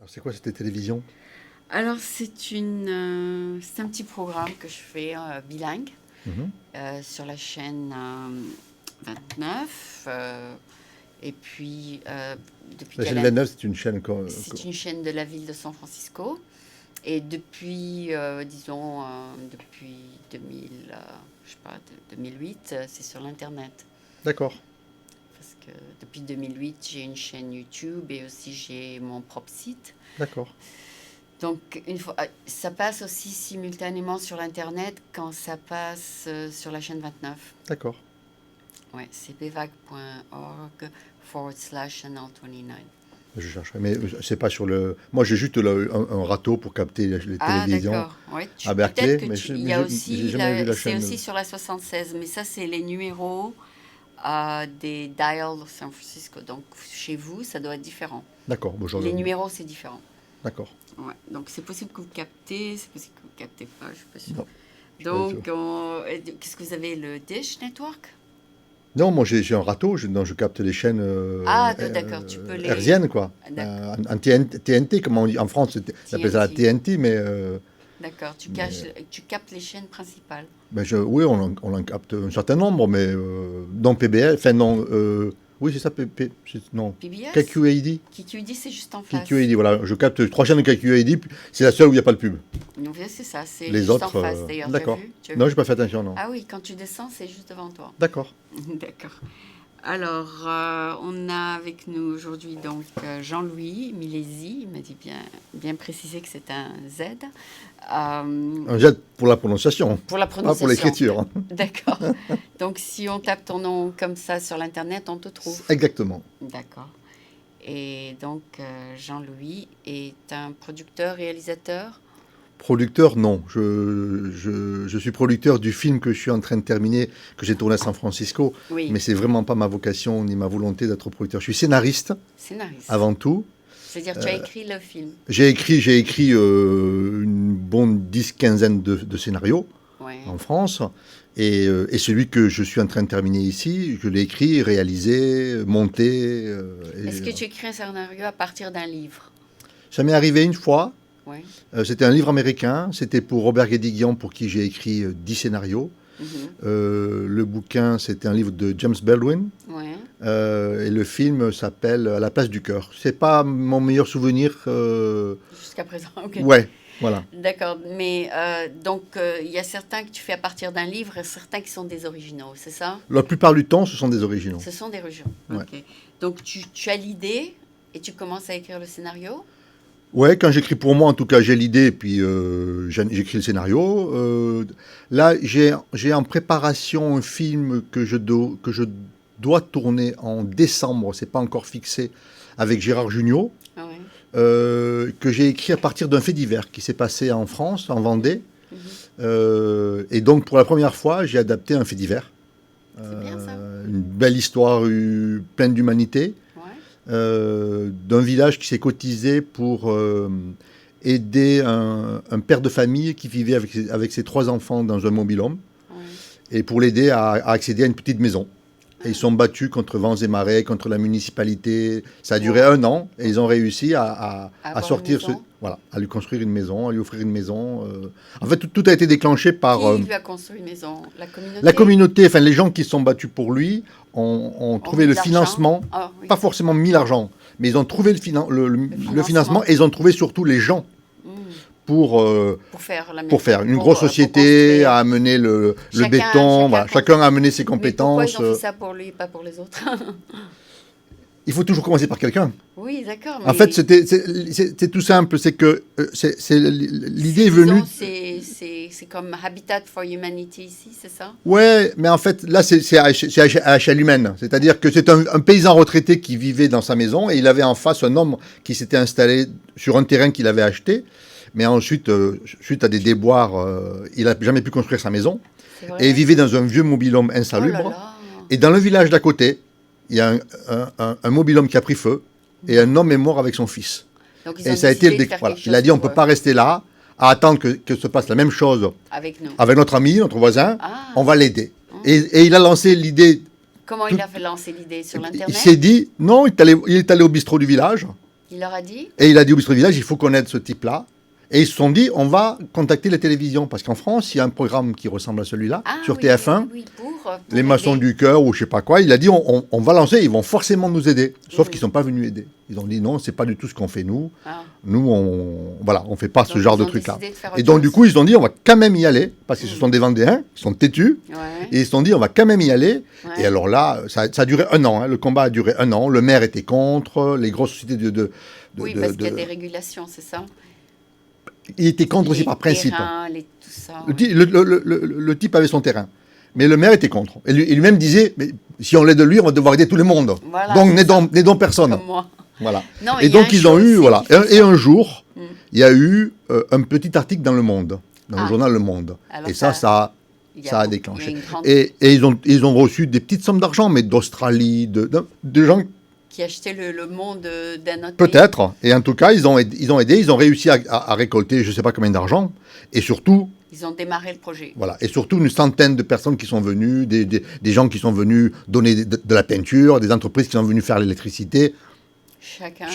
C'est quoi cette télévision? Alors, c'est un petit programme que je fais bilingue Mhm. sur la chaîne 29. Et puis, depuis La qu'elle chaîne a... 29, c'est une chaîne. C'est une chaîne de la ville de San Francisco. Et depuis, disons, depuis 2000, je sais pas, 2008, c'est sur l'Internet. D'accord, Parce que depuis 2008, j'ai une chaîne YouTube et aussi j'ai mon propre site. d'accord. Donc, ça passe aussi simultanément sur l'Internet quand ça passe sur la chaîne 29. D'accord. Ouais, c'est bvac.org/channel29. Je chercherai. Mais c'est pas sur le. Moi, j'ai juste un râteau pour capter les Ah, télévisions d'accord. Ouais, à Berkeley, peut-être que mais il y a aussi, j'ai jamais vu la c'est chaîne. aussi sur la 76, mais ça, c'est les numéros des dials San Francisco. Donc, chez vous, ça doit être différent. D'accord. Bon, Les numéros, c'est différent. D'accord. Ouais. Donc, c'est possible que vous captez, c'est possible que vous ne captez pas, je ne suis pas sûre. Non, Donc, qu'est-ce que vous avez, le Dish Network? Non, moi j'ai un râteau, je capte les chaînes Ah, d'accord, tu peux les... hertziennes, quoi. D'accord. En TNT, comme on dit en France, on appelle ça la TNT, mais. D'accord, tu captes les chaînes principales. Ben oui, on en capte un certain nombre, mais non PBL, enfin non. Oui, c'est ça, non. PBS? KQAD. KQAD, c'est juste en face. KQAD, voilà. Je capte 3 chaînes de KQAD, c'est la seule où il n'y a pas de pub. Non, c'est ça, c'est Les juste autres, en face d'ailleurs. d'accord. Tu as Non, vu? j'ai pas fait attention, non. Ah oui, quand tu descends, c'est juste devant toi. D'accord. D'accord. Alors, on a avec nous aujourd'hui donc Jean-Louis Milési. Il m'a dit bien préciser que c'est un Z. Un jet pour la prononciation. Pour la prononciation. Pas pour l'écriture. D'accord. Donc, si on tape ton nom comme ça sur l'Internet, on te trouve. Exactement. D'accord. Et donc, Jean-Louis est un producteur, réalisateur. Producteur, non. Je suis producteur du film que je suis en train de terminer, que j'ai tourné à San Francisco. Oui. Mais c'est vraiment pas ma vocation ni ma volonté d'être producteur. Je suis scénariste. Scénariste. Avant tout. C'est-à-dire, tu as écrit le film. J'ai écrit une bonne 10-15 de scénarios en France. Et celui que je suis en train de terminer ici, je l'ai écrit, réalisé, monté. Est-ce que tu écris un scénario à partir d'un livre? Ça m'est arrivé une fois. Ouais. C'était un livre américain. C'était pour Robert Guédiguian, pour qui j'ai écrit 10 scénarios. Le bouquin, c'était un livre de James Baldwin. Ouais. Et le film s'appelle À la place du cœur. C'est pas mon meilleur souvenir. Jusqu'à présent, ok. Ouais, voilà. D'accord, mais donc il y a certains que tu fais à partir d'un livre et certains qui sont des originaux, c'est ça? La plupart du temps, ce sont des originaux. Ce sont des originaux, Ouais. ok. Donc tu as l'idée et tu commences à écrire le scénario? Ouais, quand j'écris pour moi, en tout cas, j'ai l'idée, puis j'écris le scénario. Là, j'ai en préparation un film que je dois tourner en décembre, c'est pas encore fixé, avec Gérard Jugnot, Ah ouais. que j'ai écrit à partir d'un fait divers qui s'est passé en France, en Vendée. Et donc, pour la première fois, j'ai adapté un fait divers. C'est bien ça. Une belle histoire pleine d'humanité. D'un village qui s'est cotisé pour aider un père de famille qui vivait avec ses 3 enfants dans un mobil-home et pour l'aider à accéder à une petite maison. Et ils sont battus contre vents et marées, contre la municipalité. Ça a duré 1 an et ils ont réussi à sortir, à lui construire une maison, à lui offrir une maison. En fait, tout a été déclenché par... Qui lui a construit une maison? La communauté? La communauté, enfin les gens qui se sont battus pour lui ont trouvé le financement, pas forcément mis l'argent, mais ils ont trouvé le financement et ils ont trouvé surtout les gens pour faire une grosse société, à amener le béton. Chacun a amené ses compétences. Mais pourquoi ils ont fait ça pour lui et pas pour les autres? Il faut toujours commencer par quelqu'un. Oui, d'accord. En fait, c'est tout simple. C'est que l'idée est venue. C'est comme Habitat for Humanity ici, c'est ça? Ouais, mais en fait, là, c'est à échelle humaine. C'est-à-dire que c'est un paysan retraité qui vivait dans sa maison et il avait en face un homme qui s'était installé sur un terrain qu'il avait acheté. Mais ensuite, suite à des déboires, il n'a jamais pu construire sa maison. Et il vivait dans un vieux mobil-home insalubre. Oh là là. Et dans le village d'à côté, il y a un mobil-home qui a pris feu et un homme est mort avec son fils. Donc, et ça a été le déclic. Il a dit on ne peut pas rester là à attendre que se passe la même chose avec nous, avec notre ami, notre voisin. On va l'aider. Et il a lancé l'idée. Comment il a fait lancer l'idée sur l'Internet? Il s'est dit non, il est allé au bistrot du village. Il leur a dit? Et il a dit au bistrot du village, il faut qu'on aide ce type-là. Et ils se sont dit, on va contacter les télévisions. Parce qu'en France, il y a un programme qui ressemble à celui-là, sur TF1, pour Les Maçons du Cœur ou je sais pas quoi. Il a dit, on va lancer, ils vont forcément nous aider. Sauf qu'ils ne sont pas venus aider. Ils ont dit, non, c'est pas du tout ce qu'on fait nous. Nous, on fait pas ce genre de truc-là. Et donc, du coup, ils se sont dit, on va quand même y aller. Parce qu'ils se sont des Vendéens, ils sont têtus. Et ils se sont dit, on va quand même y aller. Et alors là, ça a duré 1 an. Le combat a duré 1 an. Le maire était contre. Les grosses sociétés parce qu'il y a des régulations, c'est ça? Il était contre aussi par principe. Tout ça, le type avait son terrain. Mais le maire était contre. Et lui-même disait, mais si on l'aide lui, on va devoir aider tout le monde. Voilà, donc n'aidons personne. Comme moi. Voilà. Non, et donc ils ont eu, voilà. Et un jour, il y a eu un petit article dans Le Monde, dans le journal Le Monde. Alors et ça a déclenché. Et ils ont reçu des petites sommes d'argent, mais d'Australie, de gens qui achetaient le monde d'un autre peut-être. Et en tout cas, ils ont aidé, ils ont réussi à récolter je ne sais pas combien d'argent. Et surtout... Ils ont démarré le projet. Voilà. Et surtout une centaine de personnes qui sont venues, des gens qui sont venus donner de la peinture, des entreprises qui sont venues faire l'électricité. Chacun.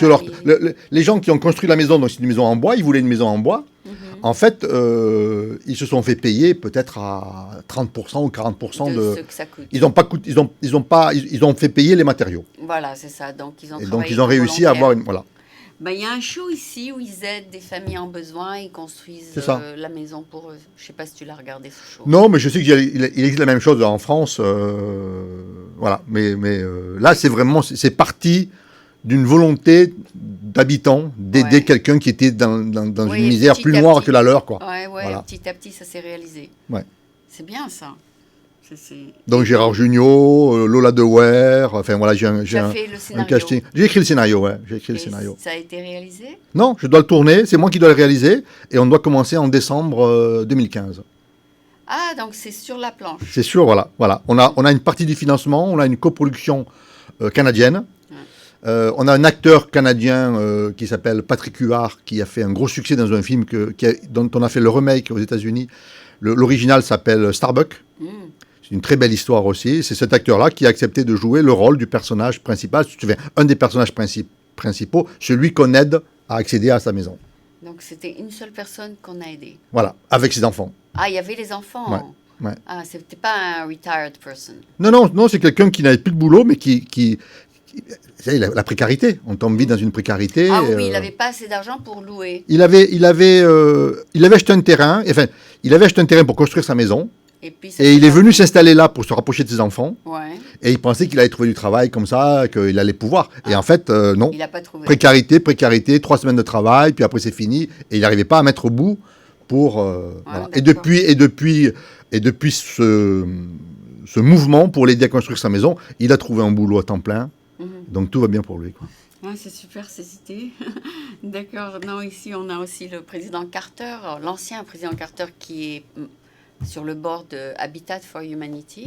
Les gens qui ont construit la maison, donc c'est une maison en bois, ils voulaient une maison en bois. En fait, ils se sont fait payer peut-être à 30% ou 40% de ce que ça coûte. Ils ont fait payer les matériaux. Voilà, c'est ça. Donc ils ont réussi à avoir une... Voilà. Il y a un show ici où ils aident des familles en besoin, ils construisent la maison pour eux. Je ne sais pas si tu l'as regardé ce show. Non, mais je sais qu'il existe la même chose en France. Voilà. Mais là, c'est parti d'une volonté d'habitants d'aider quelqu'un qui était dans une misère plus noire que la leur, quoi. Voilà. Petit à petit, ça s'est réalisé. Ouais. C'est bien, ça. Donc Gérard Jugnot, Lola Dewer, enfin voilà, j'ai un casting. J'ai écrit le scénario, ouais. J'ai écrit le scénario. Ça a été réalisé? Non, je dois le tourner, c'est moi qui dois le réaliser, et on doit commencer en décembre 2015. Ah, donc c'est sur la planche. C'est sûr, voilà. On a une partie du financement, on a une coproduction canadienne. On a un acteur canadien qui s'appelle Patrick Huard, qui a fait un gros succès dans un film dont on a fait le remake aux États-Unis. L'original s'appelle Starbuck. C'est une très belle histoire aussi. C'est cet acteur-là qui a accepté de jouer le rôle du personnage principal, si tu veux, un des personnages principaux, celui qu'on aide à accéder à sa maison. Donc c'était une seule personne qu'on a aidée. Voilà, avec ses enfants. Ah, il y avait les enfants. Ouais. Ah, c'était pas un retired person. Non, c'est quelqu'un qui n'avait plus de boulot, mais qui la précarité. On tombe vite dans une précarité. Ah oui, il n'avait pas assez d'argent pour louer. Il avait acheté un terrain. Enfin, il avait acheté un terrain pour construire sa maison. Et il est venu s'installer là pour se rapprocher de ses enfants. Ouais. Et il pensait qu'il allait trouver du travail comme ça, qu'il allait pouvoir. Et en fait, non. Il n'a pas trouvé. Précarité, 3 semaines de travail, puis après c'est fini. Et il n'arrivait pas à mettre au bout pour... voilà. Et depuis ce mouvement pour l'aider à construire sa maison, il a trouvé un boulot à temps plein. Donc tout va bien pour lui, quoi. Ouais, c'est super ces idées. D'accord. Non, ici on a aussi le président Carter, l'ancien président Carter qui est sur le bord de Habitat for Humanity.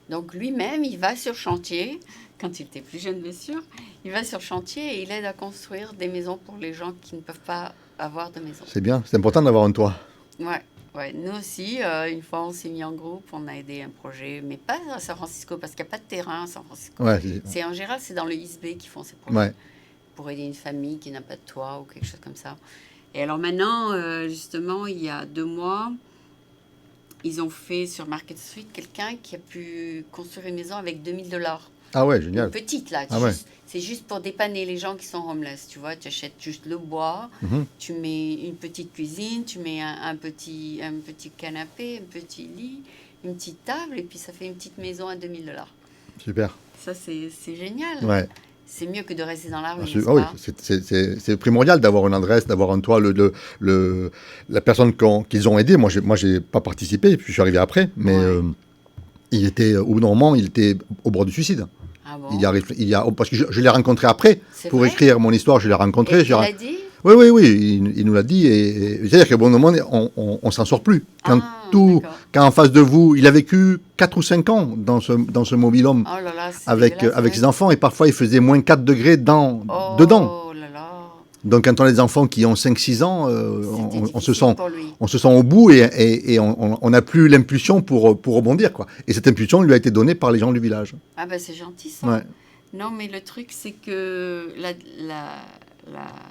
Donc lui-même, il va sur chantier, quand il était plus jeune bien sûr, il va sur chantier et il aide à construire des maisons pour les gens qui ne peuvent pas avoir de maison. C'est bien, c'est important d'avoir un toit. Ouais, nous aussi, une fois on s'est mis en groupe, on a aidé un projet, mais pas à San Francisco, parce qu'il n'y a pas de terrain à San Francisco. C'est en général, c'est dans le East Bay qu'ils font ces projets, pour aider une famille qui n'a pas de toit ou quelque chose comme ça. Et alors maintenant, justement, il y a 2 mois, ils ont fait sur Market Street quelqu'un qui a pu construire une maison avec $2000. Ah ouais, génial. Une petite, là. C'est juste pour dépanner les gens qui sont homeless, tu vois. Tu achètes juste le bois, tu mets une petite cuisine, tu mets un petit canapé, un petit lit, une petite table, et puis ça fait une petite maison à $2000. Super. Ça, c'est génial. Ouais. C'est mieux que de rester dans la rue, oui, c'est primordial d'avoir une adresse, d'avoir un toit. La personne qu'ils ont aidée, moi, j'ai pas participé, puis je suis arrivé après, mais il était, au bout d'un moment, il était au bord du suicide. Ah bon? Parce que je l'ai rencontré après, pour écrire mon histoire, je l'ai rencontré. Et il l'a dit? Oui, il nous l'a dit. C'est-à-dire qu'à un bon moment, on s'en sort plus. Quand en face de vous, il a vécu 4 ou 5 ans dans ce mobil-home avec ses enfants, et parfois il faisait moins 4 degrés dedans. Donc quand on a des enfants qui ont 5-6 ans, on se sent au bout et on n'a plus l'impulsion pour rebondir, quoi. Et cette impulsion lui a été donnée par les gens du village. Ah ben c'est gentil ça. Ouais. Non mais le truc c'est que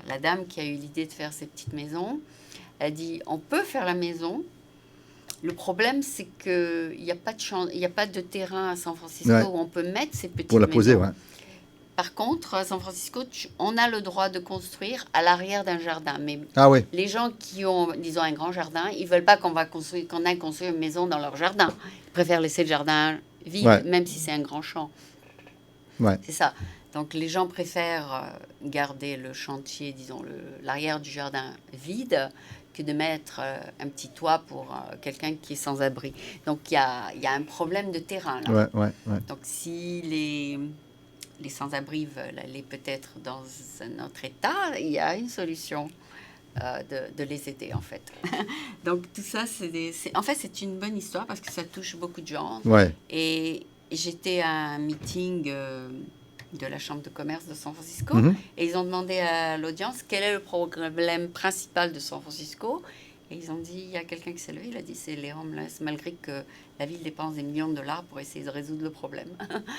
la dame qui a eu l'idée de faire ces petites maisons, elle a dit, on peut faire la maison. Le problème, c'est qu'il n'y a pas de terrain à San Francisco où on peut mettre ces petites maisons. Pour la poser, ouais. Par contre, à San Francisco, on a le droit de construire à l'arrière d'un jardin. Mais les gens qui ont, disons, un grand jardin, ils ne veulent pas qu'on aille construire une maison dans leur jardin. Ils préfèrent laisser le jardin vide, même si c'est un grand champ. Ouais. C'est ça. Donc, les gens préfèrent garder le chantier, disons, l'arrière du jardin vide que de mettre un petit toit pour quelqu'un qui est sans abri. Donc, il y a un problème de terrain, là. Ouais. Donc, si les sans-abri veulent aller peut-être dans un autre état, il y a une solution de les aider, en fait. Donc, tout ça, en fait, c'est une bonne histoire parce que ça touche beaucoup de gens. Ouais. Et j'étais à un meeting de la Chambre de commerce de San Francisco et ils ont demandé à l'audience quel est le problème principal de San Francisco. Et ils ont dit, il y a quelqu'un qui s'est levé, il a dit, c'est les homeless, malgré que la ville dépense des millions de dollars pour essayer de résoudre le problème.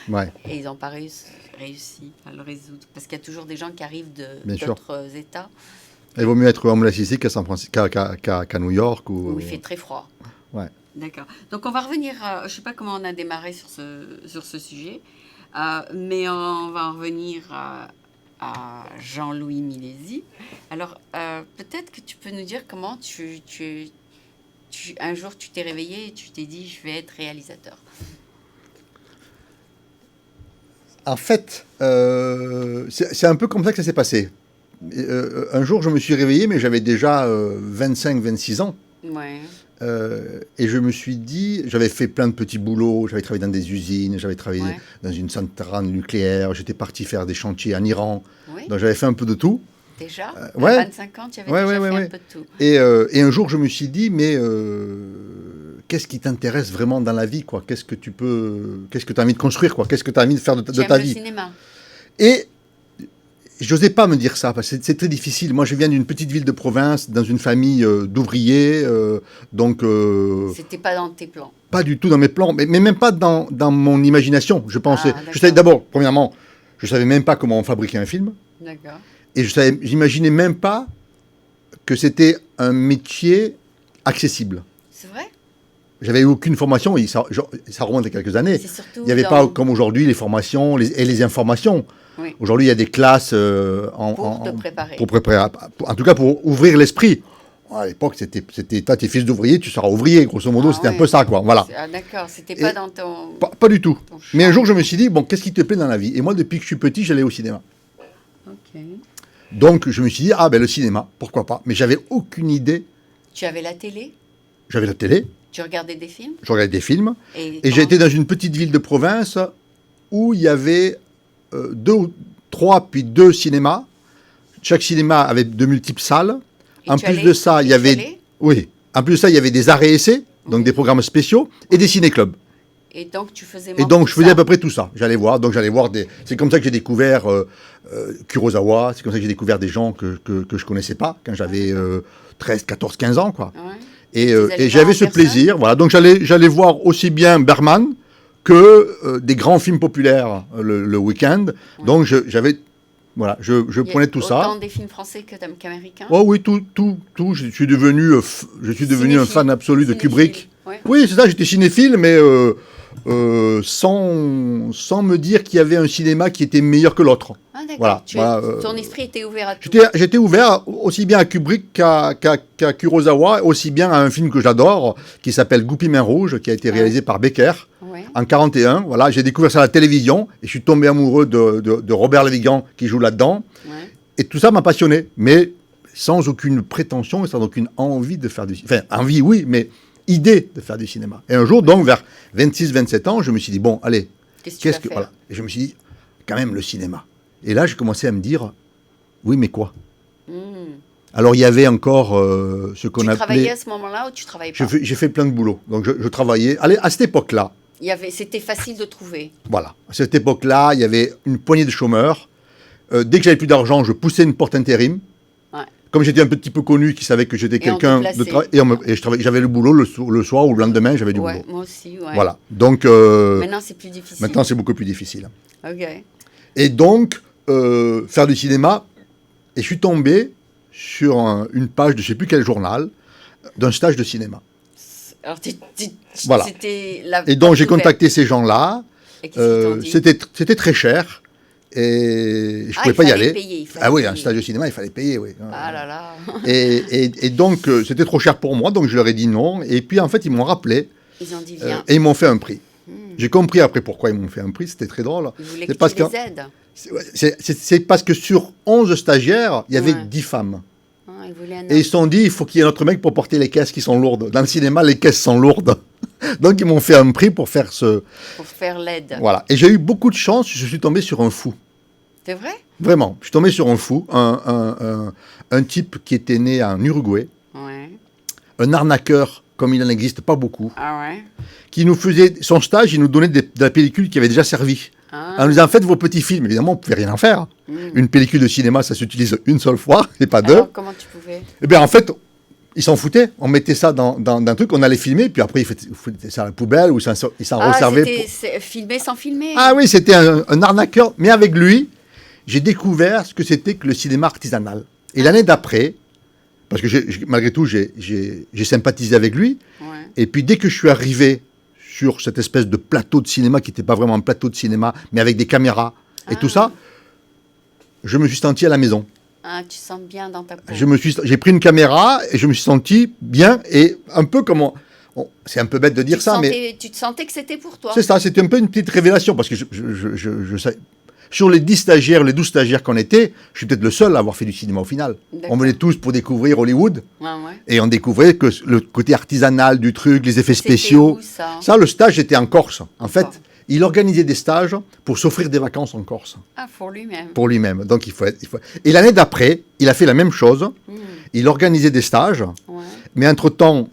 Ouais. Et ils n'ont pas réussi à le résoudre. Parce qu'il y a toujours des gens qui arrivent d'autres États. Il vaut mieux être homeless ici qu'à New York. Où il fait très froid. Ouais. D'accord. Donc on va revenir, je ne sais pas comment on a démarré sur ce sujet, mais on va en revenir à Jean-Louis Milési. Alors, peut-être que tu peux nous dire comment un jour tu t'es réveillé et tu t'es dit je vais être réalisateur. En fait, c'est un peu comme ça que ça s'est passé. Un jour, je me suis réveillé, mais j'avais déjà 25-26 ans. Ouais. Et je me suis dit, j'avais fait plein de petits boulots, j'avais travaillé dans des usines, j'avais travaillé dans une centrale nucléaire, j'étais parti faire des chantiers en Iran, donc j'avais fait un peu de tout. Déjà à 25 ans, tu avais déjà fait un peu de tout. Et un jour, je me suis dit, mais qu'est-ce qui t'intéresse vraiment dans la vie, quoi ? Qu'est-ce que tu as envie de construire, quoi ? Qu'est-ce que tu as envie de faire de ta vie ? Le cinéma. Et je n'osais pas me dire ça, parce que c'est très difficile. Moi, je viens d'une petite ville de province, dans une famille d'ouvriers, donc... C'était pas dans tes plans. Pas du tout dans mes plans, mais même pas dans mon imagination. Je pensais... je savais d'abord, premièrement, je ne savais même pas comment on fabriquait un film. D'accord. Et j'imaginais même pas que c'était un métier accessible. C'est vrai ? J'avais eu aucune formation, et ça remonte à quelques années. Il n'y avait pas, comme aujourd'hui, les formations et les informations. Oui. Aujourd'hui, il y a des classes pour te préparer. Pour préparer, en tout cas, pour ouvrir l'esprit. À l'époque, c'était toi, t'es fils d'ouvrier, tu seras ouvrier. Grosso modo, c'était un peu ça, quoi. Voilà. D'accord, c'était pas dans ton... Pas du tout. Mais un jour, je me suis dit, bon, qu'est-ce qui te plaît dans la vie ? Et moi, depuis que je suis petit, j'allais au cinéma. Ok. Donc, je me suis dit, le cinéma, pourquoi pas ? Mais j'avais aucune idée. Tu avais la télé ? J'avais la télé. Tu regardais des films ? Je regardais des films. Et j'étais dans une petite ville de province où il y avait 2 ou 3, puis 2 cinémas. Chaque cinéma avait de multiples salles. En plus de ça, il y avait... Oui. En plus de ça, il y avait des arrêts-essais, donc des programmes spéciaux, et des ciné-clubs. Et donc, tu faisais... Et donc, je faisais à peu près tout ça. J'allais voir des... C'est comme ça que j'ai découvert Kurosawa. C'est comme ça que j'ai découvert des gens que je connaissais pas quand j'avais 13, 14, 15 ans, quoi. Ouais. Et j'avais ce plaisir. Voilà. Donc, j'allais voir aussi bien Bergman que des grands films populaires le week-end. Ouais. Donc, j'avais... Voilà, je prenais tout ça. Autant des films français qu'américains. Oh oui, tout. Je suis devenu un fan absolu de Kubrick. Ouais. Oui, c'est ça, j'étais cinéphile, mais sans me dire qu'il y avait un cinéma qui était meilleur que l'autre. Ah d'accord, ton esprit était ouvert à tout. J'étais ouvert aussi bien à Kubrick qu'à Kurosawa, aussi bien à un film que j'adore, qui s'appelle Goupil Main Rouge, qui a été réalisé par Becker. En 1941, voilà, j'ai découvert ça à la télévision et je suis tombé amoureux de Robert Lévigan qui joue là-dedans. Ouais. Et tout ça m'a passionné, mais sans aucune prétention et sans aucune envie de faire du cinéma. Enfin, envie, oui, mais idée de faire du cinéma. Et un jour, donc, vers 26-27 ans, je me suis dit, bon, allez, qu'est-ce que... Voilà. Et je me suis dit, quand même, le cinéma. Et là, j'ai commencé à me dire, oui, mais quoi ? Alors, il y avait encore ce qu'on appelait... Tu travaillais à ce moment-là ou tu travaillais pas ? J'ai fait plein de boulot. Donc, je travaillais... Allez, à cette époque-là, c'était facile de trouver. Voilà. À cette époque-là, il y avait une poignée de chômeurs. Dès que j'avais plus d'argent, je poussais une porte intérim. Ouais. Comme j'étais un petit peu connu, qui savait que j'étais quelqu'un de travail. Et j'avais le boulot le soir ou le lendemain, j'avais du boulot. Moi aussi, ouais. Voilà. Donc, maintenant, c'est plus difficile. Maintenant, c'est beaucoup plus difficile. OK. Et donc, faire du cinéma, Et je suis tombé sur une page de je ne sais plus quel journal, d'un stage de cinéma. Alors, voilà. C'était la et donc, j'ai contacté ces gens-là. Et c'était très cher. Et je ne pouvais pas y aller. Oui, un stage de cinéma, il fallait payer, oui. Ah là là. et donc, c'était trop cher pour moi, donc je leur ai dit non. Et puis, en fait, ils m'ont rappelé. Ils ont dit viens. Et ils m'ont fait un prix. J'ai compris après pourquoi ils m'ont fait un prix, c'était très drôle. Ils voulaient que tu les aides. C'est parce que sur 11 stagiaires, il y avait 10 femmes. Et ils se sont dit, il faut qu'il y ait un autre mec pour porter les caisses qui sont lourdes. Dans le cinéma, les caisses sont lourdes. Donc, ils m'ont fait un prix pour faire Pour faire l'aide. Voilà. Et j'ai eu beaucoup de chance, je suis tombé sur un fou. C'est vrai? Vraiment. Je suis tombé sur un fou, un type qui était né en Uruguay. Ouais. Un arnaqueur, comme il n'en existe pas beaucoup. Ah ouais? Qui nous faisait son stage, il nous donnait de la pellicule qui avait déjà servi. En nous disant, faites vos petits films. Évidemment, on ne pouvait rien en faire. Une pellicule de cinéma, ça s'utilise une seule fois, et pas deux. Alors, comment tu pouvais? Eh bien, en fait, ils s'en foutaient. On mettait ça dans un truc, on allait filmer, puis après, ils foutaient ça à la poubelle, ou ils s'en resservaient. C'était filmer sans filmer. Ah oui, c'était un arnaqueur. Mais avec lui, j'ai découvert ce que c'était que le cinéma artisanal. Et l'année d'après, parce que malgré tout, j'ai sympathisé avec lui. Ouais. Et puis, dès que je suis arrivé sur cette espèce de plateau de cinéma qui n'était pas vraiment un plateau de cinéma, mais avec des caméras et tout ça, je me suis senti à la maison. Ah, tu sens bien dans ta peau. J'ai pris une caméra et je me suis senti bien et un peu comme... c'est un peu bête de dire ça, mais... Tu te sentais que c'était pour toi. C'est ça, c'était un peu une petite révélation parce que je sais... Sur les 10 stagiaires, les 12 stagiaires qu'on était, je suis peut-être le seul à avoir fait du cinéma au final. On venait tous pour découvrir Hollywood. Ouais. Et on découvrait que le côté artisanal du truc, les effets spéciaux. Où, ça, le stage était en Corse. En fait, il organisait des stages pour s'offrir des vacances en Corse. Ah, pour lui-même. Pour lui-même. Donc il faut... Et l'année d'après, il a fait la même chose. Il organisait des stages. Ouais. Mais entre-temps,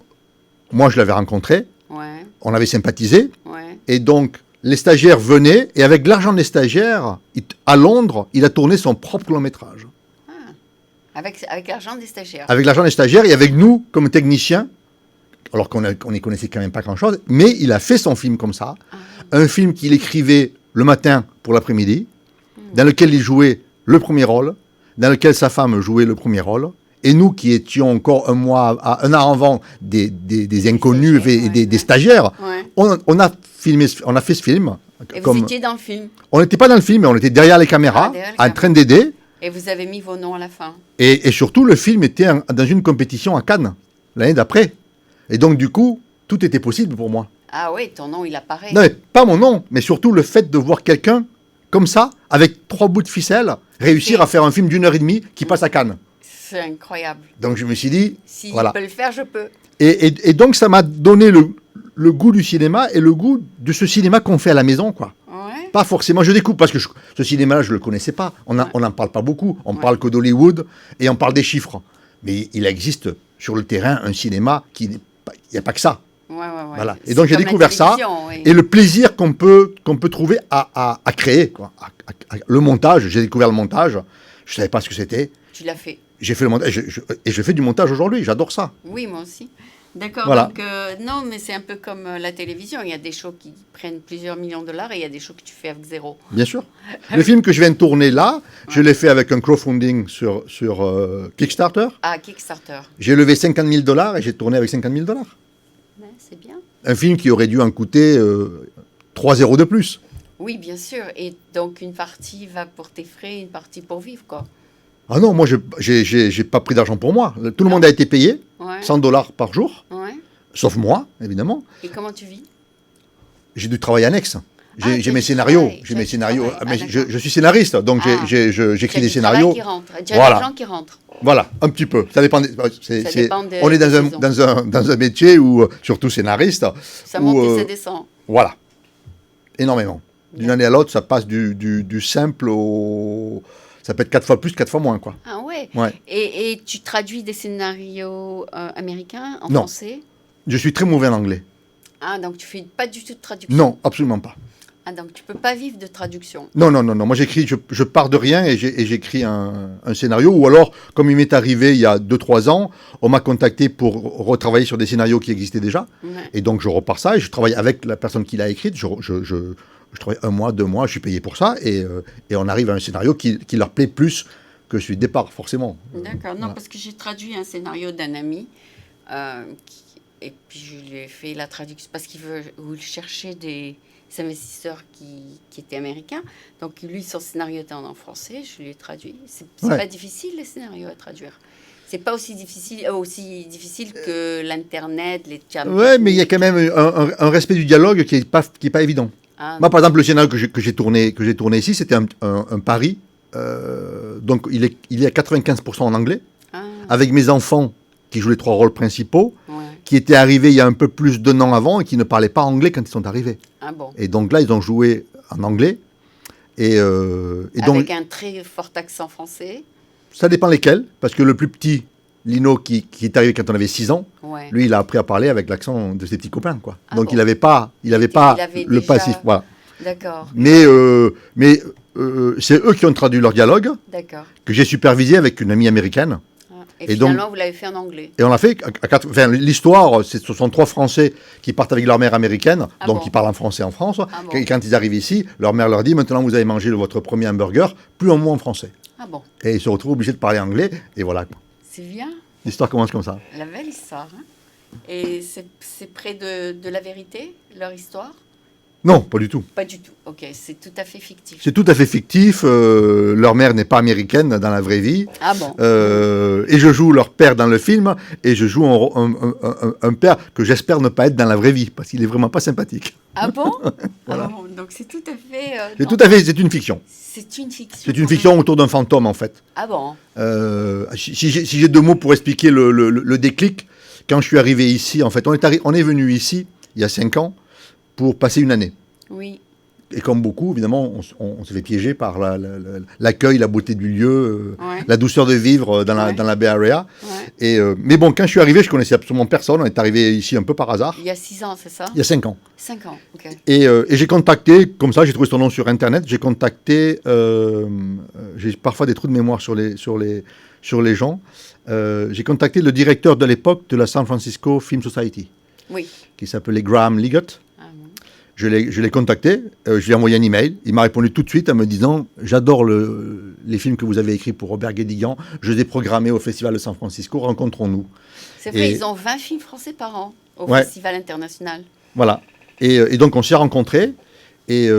moi je l'avais rencontré. Ouais. On avait sympathisé. Ouais. Et donc... les stagiaires venaient, et avec l'argent des stagiaires, à Londres, il a tourné son propre long-métrage. Ah, avec l'argent des stagiaires. Avec l'argent des stagiaires, et avec nous, comme techniciens, alors qu'on n'y connaissait quand même pas grand-chose, mais il a fait son film comme ça. Un film qu'il écrivait le matin pour l'après-midi, dans lequel il jouait le premier rôle, dans lequel sa femme jouait le premier rôle, et nous qui étions encore un an avant des inconnus et des stagiaires, on a fait ce film. Et vous étiez dans le film? On n'était pas dans le film, mais on était derrière les caméras, en train d'aider. Et vous avez mis vos noms à la fin. Et surtout, le film était dans une compétition à Cannes, l'année d'après. Et donc, du coup, tout était possible pour moi. Ah oui, ton nom, il apparaît. Non, mais pas mon nom, mais surtout le fait de voir quelqu'un comme ça, avec 3 bouts de ficelle, réussir à faire un film d'1h30 qui passe à Cannes. C'est incroyable. Donc je me suis dit, si voilà. Je peux le faire, je peux. Et donc ça m'a donné le goût du cinéma et le goût de ce cinéma qu'on fait à la maison, quoi. Ouais. Pas forcément, je découvre, parce que ce cinéma-là, je ne le connaissais pas. On n'en parle pas beaucoup. On parle que d'Hollywood et on parle des chiffres. Mais il existe sur le terrain un cinéma qui n'est pas... Il n'y a pas que ça. Voilà. Et donc j'ai découvert ça, et le plaisir qu'on peut trouver à créer, quoi. Le montage, j'ai découvert le montage. Je ne savais pas ce que c'était. Tu l'as fait. J'ai fait le montage, et je fais du montage aujourd'hui, j'adore ça. Oui, moi aussi. D'accord, voilà. Donc non, mais c'est un peu comme la télévision, il y a des shows qui prennent plusieurs millions de dollars et il y a des shows que tu fais avec zéro. Bien sûr. Le film que je viens de tourner là, je l'ai fait avec un crowdfunding sur Kickstarter. Ah, Kickstarter. J'ai levé 50 000 $ et j'ai tourné avec 50 000 $. Ouais, c'est bien. Un film qui aurait dû en coûter 3 zéros de plus. Oui, bien sûr, et donc une partie va pour tes frais, une partie pour vivre, quoi. Ah non, moi, j'ai pas pris d'argent pour moi. Tout le monde a été payé, 100 $ par jour, sauf moi, évidemment. Et comment tu vis? J'ai du travail annexe. J'ai mes scénarios. Mais je suis scénariste, donc j'écris des scénarios. Il y a des gens qui rentrent. Voilà, un petit peu. Ça dépend. On est dans un métier où, surtout scénariste. Ça monte et ça descend. Voilà, énormément. D'une année à l'autre, ça passe du simple au... Ça peut être 4 fois plus, 4 fois moins, quoi. Ah ouais. Et tu traduis des scénarios américains en français? Je suis très mauvais en anglais. Ah, donc tu fais pas du tout de traduction? Non, absolument pas. Ah, donc tu peux pas vivre de traduction? Non. Moi, j'écris, je pars de rien et j'écris un scénario. Ou alors, comme il m'est arrivé il y a 2-3 ans, on m'a contacté pour retravailler sur des scénarios qui existaient déjà. Ouais. Et donc, je repars ça et je travaille avec la personne qui l'a écrite. Je travaille 1 mois, 2 mois, je suis payé pour ça, et on arrive à un scénario qui leur plaît plus que je suis départ, forcément. D'accord. Non, parce que j'ai traduit un scénario d'un ami, et puis je lui ai fait la traduction, parce qu'il cherchait des investisseurs qui étaient américains. Donc, lui, son scénario était en français, je lui ai traduit. C'est pas difficile, les scénarios à traduire. C'est pas aussi difficile que l'Internet, les chats. Oui, mais il y a quand même un respect du dialogue qui est pas évident. Moi, par exemple, le scénario que j'ai tourné ici, c'était un pari. Donc, il est à 95% en anglais, avec mes enfants qui jouent les 3 rôles principaux, qui étaient arrivés il y a un peu plus d'1 an avant et qui ne parlaient pas anglais quand ils sont arrivés. Ah bon. Et donc là, ils ont joué en anglais. Et avec un très fort accent français. Ça dépend lesquels, parce que le plus petit, Lino, qui est arrivé quand on avait 6 ans, lui, il a appris à parler avec l'accent de ses petits copains, quoi. Donc bon. il avait pas le passif, voilà. D'accord. Mais c'est eux qui ont traduit leur dialogue, que j'ai supervisé avec une amie américaine. Et finalement, donc, vous l'avez fait en anglais. Et on l'a fait l'histoire, ce sont 3 Français qui partent avec leur mère américaine, donc ils parlent en français en France. Et quand ils arrivent ici, leur mère leur dit, maintenant vous avez mangé votre premier hamburger, plus un mot en français. Ah bon. Et ils se retrouvent obligés de parler anglais, et voilà. C'est bien. L'histoire commence comme ça. La belle histoire. Hein. Et c'est près de la vérité, leur histoire? Non, pas du tout. Pas du tout, ok. C'est tout à fait fictif. C'est tout à fait fictif. Leur mère n'est pas américaine dans la vraie vie. Ah bon. Et je joue leur père dans le film, et je joue un père que j'espère ne pas être dans la vraie vie, parce qu'il est vraiment pas sympathique. Ah bon. Voilà. Alors, donc c'est tout à fait... c'est une fiction. C'est une fiction. C'est une fiction autour d'un fantôme, en fait. Ah bon. Si j'ai 2 mots pour expliquer le déclic, quand je suis arrivé ici, en fait, on est venu ici, il y a 5 ans, pour passer une année. Oui. Et comme beaucoup, évidemment, on se fait piéger par l'accueil, la beauté du lieu, la douceur de vivre dans la Bay Area. Ouais. Mais bon, quand je suis arrivé, je connaissais absolument personne. On est arrivé ici un peu par hasard. Il y a 6 ans, c'est ça? Il y a 5 ans. 5 ans, ok. Et j'ai contacté, comme ça, j'ai trouvé son nom sur Internet. J'ai contacté, j'ai parfois des trous de mémoire sur les gens. J'ai contacté le directeur de l'époque de la San Francisco Film Society, qui s'appelait Graham Liggett. Je l'ai contacté, je lui ai envoyé un email. Il m'a répondu tout de suite en me disant « J'adore les films que vous avez écrits pour Robert Guédiguian. Je les ai programmés au Festival de San Francisco. Rencontrons-nous. » C'est vrai, ils ont 20 films français par an au Festival international. Voilà. Et donc, on s'est rencontrés. Et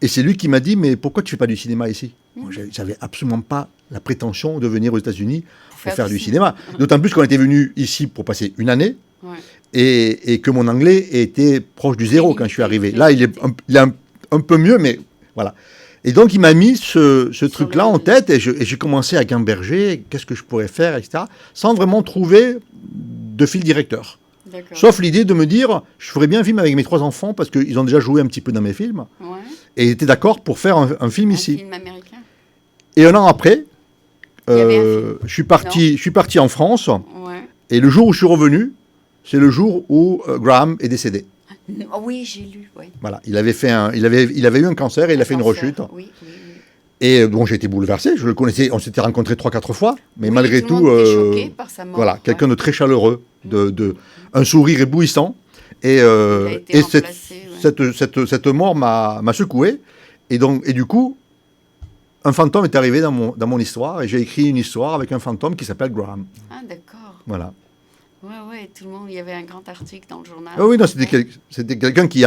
c'est lui qui m'a dit « Mais pourquoi tu ne fais pas du cinéma ici ?» Moi, j'avais absolument pas la prétention de venir aux États-unis pour faire du cinéma. D'autant plus qu'on était venu ici pour passer une année. Ouais. Et que mon anglais était proche du zéro quand je suis arrivé. Là, il est un peu mieux, mais voilà. Et donc, il m'a mis ce truc-là en tête, et j'ai commencé à gamberger, qu'est-ce que je pourrais faire, etc., sans vraiment trouver de fil directeur. Sauf l'idée de me dire, je ferais bien un film avec mes 3 enfants, parce qu'ils ont déjà joué un petit peu dans mes films, et ils étaient d'accord pour faire un film ici. Un film américain. Et 1 an après, je suis parti en France, et le jour où je suis revenu, c'est le jour où Graham est décédé. Oui, j'ai lu. Oui. Voilà, il avait eu un cancer et il a fait une rechute. Oui. Et bon, j'ai été bouleversé. Je le connaissais, on s'était rencontrés 3-4 fois, mais malgré tout, choqué par sa mort. Voilà, quelqu'un de très chaleureux, un sourire éblouissant. Et cette mort m'a secoué. Et du coup, un fantôme est arrivé dans mon histoire, et j'ai écrit une histoire avec un fantôme qui s'appelle Graham. Ah, d'accord. Voilà. Oui, tout le monde, il y avait un grand article dans le journal. Ah oui, non, c'était quelqu'un qui,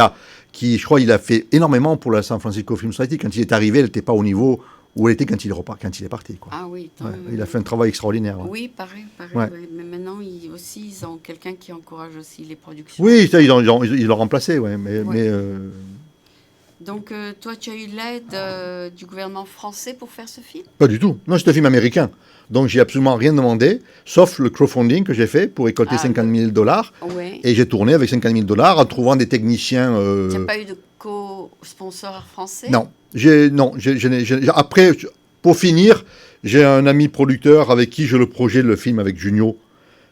je crois, il a fait énormément pour la San Francisco Film Society. Quand il est arrivé, elle n'était pas au niveau où elle était quand il est parti. Quoi. Ah oui. Il a fait un travail extraordinaire. Oui, pareil. Ouais. Mais maintenant, ils ont quelqu'un qui encourage aussi les productions. Oui, ça, ils l'ont remplacé, ouais. Donc, toi, tu as eu l'aide du gouvernement français pour faire ce film? Pas du tout. Non, c'est un film américain. Donc, j'ai absolument rien demandé, sauf le crowdfunding que j'ai fait pour récolter $50 000. Ouais. Et j'ai tourné avec $50 000 en trouvant des techniciens. Tu n'as pas eu de co-sponsor français? Non. Après, pour finir, j'ai un ami producteur avec qui j'ai le projet, le film avec Junio,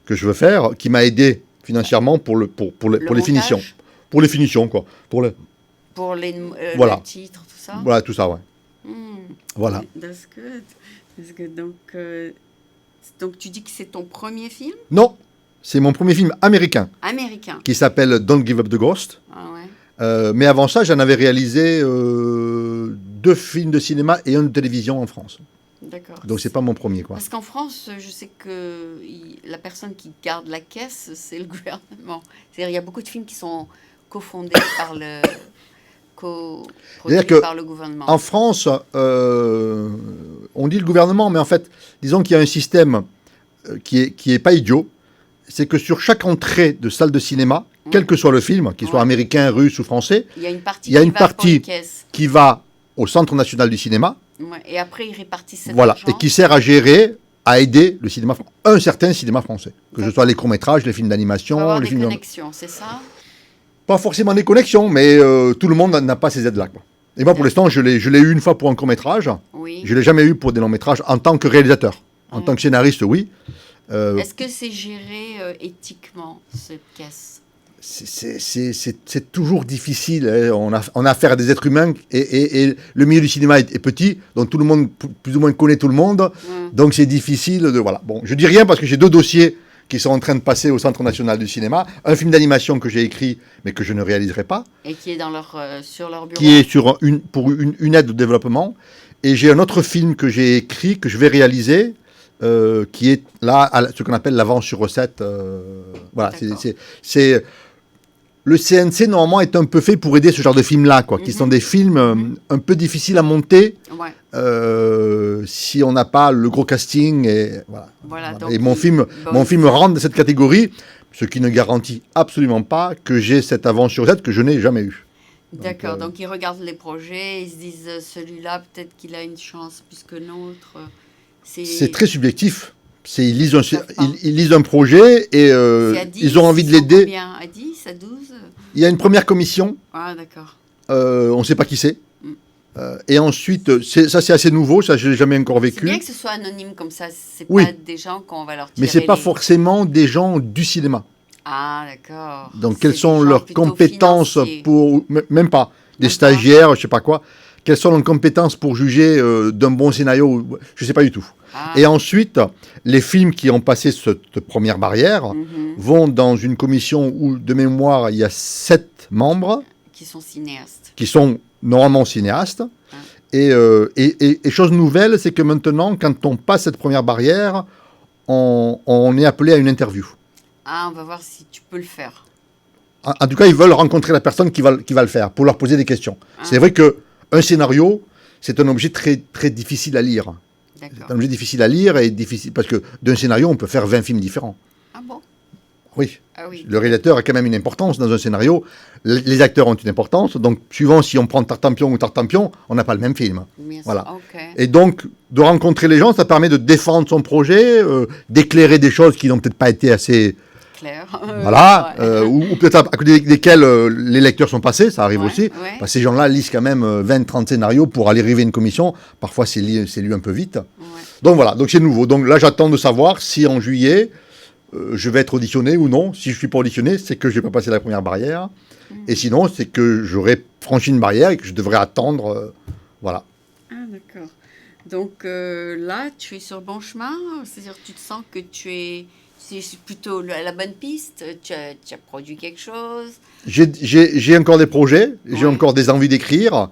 que je veux faire, qui m'a aidé financièrement pour les finitions. Pour les finitions, quoi. Pour le titre, tout ça? Voilà, tout ça, ouais. Voilà. That's good. Donc, tu dis que c'est ton premier film? Non, c'est mon premier film américain. Qui s'appelle Don't Give Up the Ghost. Ah ouais. Mais avant ça, j'en avais réalisé 2 films de cinéma et 1 de télévision en France. D'accord. Donc, c'est pas mon premier, quoi. Parce qu'en France, je sais que la personne qui garde la caisse, c'est le gouvernement. C'est-à-dire, il y a beaucoup de films qui sont cofondés par le... co-produits par le gouvernement. En France, on dit le gouvernement, mais en fait, disons qu'il y a un système qui est pas idiot. C'est que sur chaque entrée de salle de cinéma, quel que soit le film, qu'il soit américain, russe ou français, il y a une partie, qui va au Centre national du cinéma. Ouais, et après, ils répartissent cet argent. Et qui sert à gérer, à aider le cinéma, un certain cinéma français. Que ce soit les courts-métrages, les films d'animation, les films... connexions, c'est ça? Pas forcément des connexions, mais tout le monde n'a pas ces aides-là, quoi. Et moi, pour l'instant, je l'ai eu une fois pour un court-métrage. Oui. Je ne l'ai jamais eu pour des longs-métrages en tant que réalisateur. En tant que scénariste, oui. Est-ce que c'est géré éthiquement, cette caisse? C'est toujours difficile. Hein. On a affaire à des êtres humains et le milieu du cinéma est petit, donc tout le monde, plus ou moins, connaît tout le monde. Donc c'est difficile de... Voilà. Bon, je dis rien parce que j'ai 2 dossiers qui sont en train de passer au Centre national du cinéma. Un film d'animation que j'ai écrit, mais que je ne réaliserai pas. Et qui est sur leur bureau. Qui est pour une aide au développement. Et j'ai un autre film que j'ai écrit, que je vais réaliser, qui est là, ce qu'on appelle l'avance sur recette. Voilà, c'est le CNC, normalement, est un peu fait pour aider ce genre de films-là, quoi, qui sont des films un peu difficiles à monter si on n'a pas le gros casting. Et, voilà. Donc, et mon film rentre dans cette catégorie, ce qui ne garantit absolument pas que j'ai cette avance sur recette que je n'ai jamais eue. D'accord, donc ils regardent les projets, ils se disent celui-là, peut-être qu'il a une chance plus que l'autre. C'est très subjectif. Ils lisent un projet et ils ont envie de l'aider. Combien? À 10, à 12? Il y a une première commission. Ah, d'accord. On ne sait pas qui c'est. Et ensuite, ça c'est assez nouveau, ça je ne l'ai jamais encore vécu. C'est bien que ce soit anonyme comme ça, c'est pas des gens qu'on va leur tirer. Mais ce n'est pas forcément des gens du cinéma. Ah, d'accord. Donc, quelles sont leurs compétences pour... Même pas. Des stagiaires, je ne sais pas quoi. Quelles sont leurs compétences pour juger d'un bon scénario? Je ne sais pas du tout. Et ensuite, les films qui ont passé cette première barrière vont dans une commission où, de mémoire, il y a 7 membres. Qui sont cinéastes. Qui sont normalement cinéastes. Et chose nouvelle, c'est que maintenant, quand on passe cette première barrière, on est appelé à une interview. Ah, on va voir si tu peux le faire. En tout cas, ils veulent rencontrer la personne qui va le faire pour leur poser des questions. C'est vrai qu'un scénario, c'est un objet très, très difficile à lire. C'est un objet difficile à lire et difficile parce que d'un scénario, on peut faire 20 films différents. Ah bon? Oui. Le réalisateur a quand même une importance dans un scénario. Les acteurs ont une importance. Donc, suivant si on prend Tartampion ou Tartampion, on n'a pas le même film. Voilà. Et donc, de rencontrer les gens, ça permet de défendre son projet, d'éclairer des choses qui n'ont peut-être pas été assez... clair. Voilà. Ou peut-être à côté desquels les lecteurs sont passés, ça arrive aussi. Parce que ces gens-là lisent quand même 20-30 scénarios pour aller arriver à une commission. Parfois, c'est lu un peu vite. Donc voilà, donc c'est nouveau. Donc là, j'attends de savoir si en juillet... je vais être auditionné ou non. Si je ne suis pas auditionné, c'est que je n'ai pas passé la première barrière. Et sinon, c'est que j'aurais franchi une barrière et que je devrais attendre. Voilà. Ah, d'accord. Donc là, tu es sur le bon chemin. C'est-à-dire tu te sens que c'est plutôt la bonne piste. Tu as produit quelque chose. J'ai encore des projets. J'ai encore des envies d'écrire.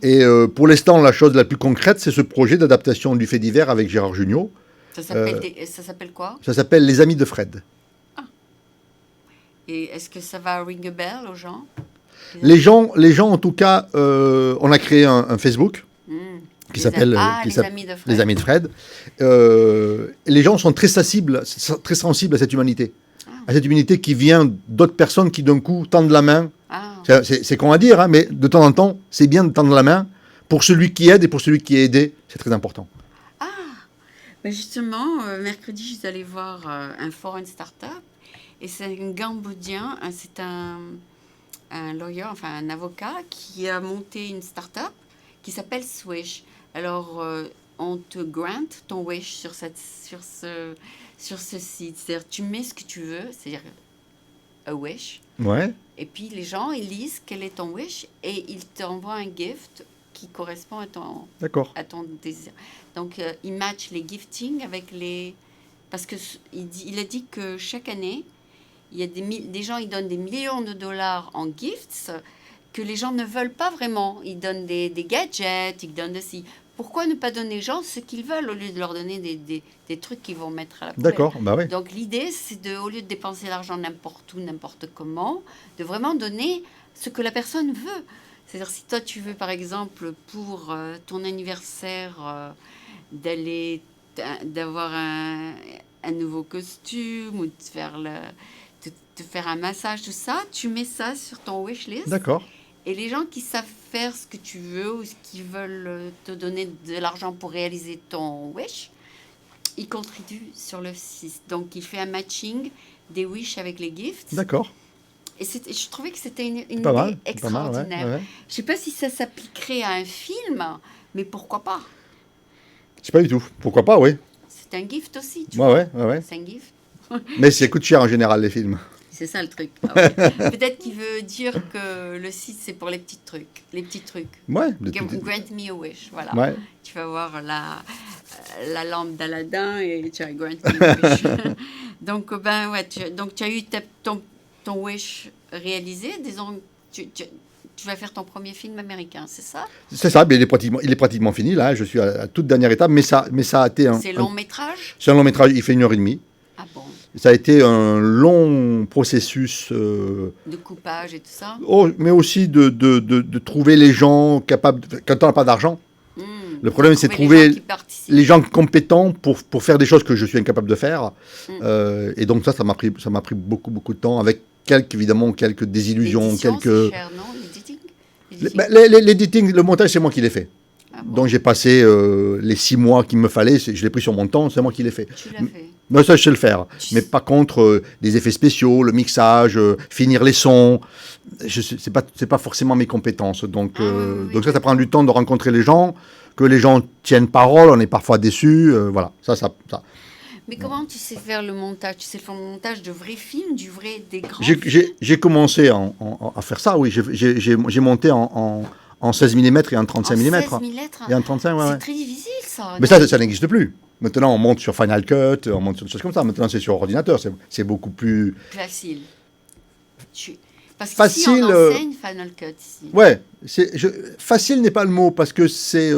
Et pour l'instant, la chose la plus concrète, c'est ce projet d'adaptation du fait divers avec Gérard Jugnot. Ça s'appelle quoi? Ça s'appelle Les Amis de Fred. Ah. Et est-ce que ça va ring a bell aux gens? Les gens, en tout cas, on a créé un Facebook qui s'appelle Les Amis de Fred. Les gens sont très sensibles à cette humanité. À cette humanité qui vient d'autres personnes qui, d'un coup, tendent la main. C'est con à dire, hein, mais de temps en temps, c'est bien de tendre la main pour celui qui aide et pour celui qui est aidé. C'est très important. Ben justement, mercredi, je suis allée voir un forum startup et c'est un Cambodgien, c'est un lawyer, enfin un avocat qui a monté une startup qui s'appelle Swish. Alors, on te grant ton wish sur ce site. C'est-à-dire, tu mets ce que tu veux, c'est-à-dire a wish. Ouais. Et puis, les gens, ils lisent quel est ton wish et ils t'envoient un gift qui correspond à ton désir. Donc, il match les giftings avec les... Parce qu'il a dit que chaque année, il y a des gens, ils donnent des millions de dollars en gifts que les gens ne veulent pas vraiment. Ils donnent des gadgets, ils donnent de ci. pourquoi ne pas donner aux gens ce qu'ils veulent au lieu de leur donner des trucs qu'ils vont mettre à la poubelle. D'accord, bah oui. Donc l'idée, c'est au lieu de dépenser l'argent n'importe où, n'importe comment, de vraiment donner ce que la personne veut. C'est-à-dire, si toi, tu veux, par exemple, pour ton anniversaire, d'avoir un nouveau costume ou de faire un massage, tout ça, tu mets ça sur ton wishlist. D'accord. Et les gens qui savent faire ce que tu veux ou ce qui veulent te donner de l'argent pour réaliser ton wish, ils contribuent sur le site. Donc, il fait un matching des wish avec les gifts. D'accord. Et je trouvais que c'était une idée Mal, extraordinaire. ouais. Je ne sais pas si ça s'appliquerait à un film, mais pourquoi pas? Je sais pas du tout. Pourquoi pas, oui. C'est un gift aussi, tu vois. Ouais. C'est un gift. Mais ça coûte cher en général, les films. C'est ça le truc. Ah ouais. Peut-être qu'il veut dire que le site, c'est pour les petits trucs. Ouais. Grant me a wish, voilà. Ouais. Tu vas voir la lampe d'Aladin et tu as grant me a wish. Donc, tu as eu ton wish réalisé. Disons, tu vas faire ton premier film américain, c'est ça? C'est ça, mais il est pratiquement fini, là. Je suis à la toute dernière étape, mais ça a été C'est long métrage? C'est un long métrage, il fait 1h30. Ah bon? Ça a été un long processus... de coupage et tout ça? Mais aussi de trouver les gens capables... Quand on n'a pas d'argent, le problème, c'est de trouver les gens compétents pour faire des choses que je suis incapable de faire. Et donc ça m'a pris beaucoup, beaucoup de temps, avec quelques désillusions. C'est cher, non? L'editing, le montage, c'est moi qui l'ai fait. Ah bon? Donc j'ai passé les 6 mois qu'il me fallait, je l'ai pris sur mon temps, c'est moi qui l'ai fait. Tu l'as fait? Mais ça, je sais le faire. Mais par contre, des effets spéciaux, le mixage, finir les sons, c'est pas forcément mes compétences. Donc, donc ça prend du temps de rencontrer les gens, que les gens tiennent parole, on est parfois déçus, voilà. Ça. Mais comment tu sais faire le montage? Tu sais faire le montage de vrais films, des grands films? J'ai commencé à faire ça, oui. J'ai monté en 16 mm et en 35 mm. 16 mm et en 35, ouais. C'est très difficile, ça. Mais ça n'existe plus. Maintenant, on monte sur Final Cut, on monte sur des choses comme ça. Maintenant, c'est sur ordinateur. C'est beaucoup plus... Facile. Parce que facile, si on enseigne Final Cut ici. Ouais. Facile n'est pas le mot, parce que c'est...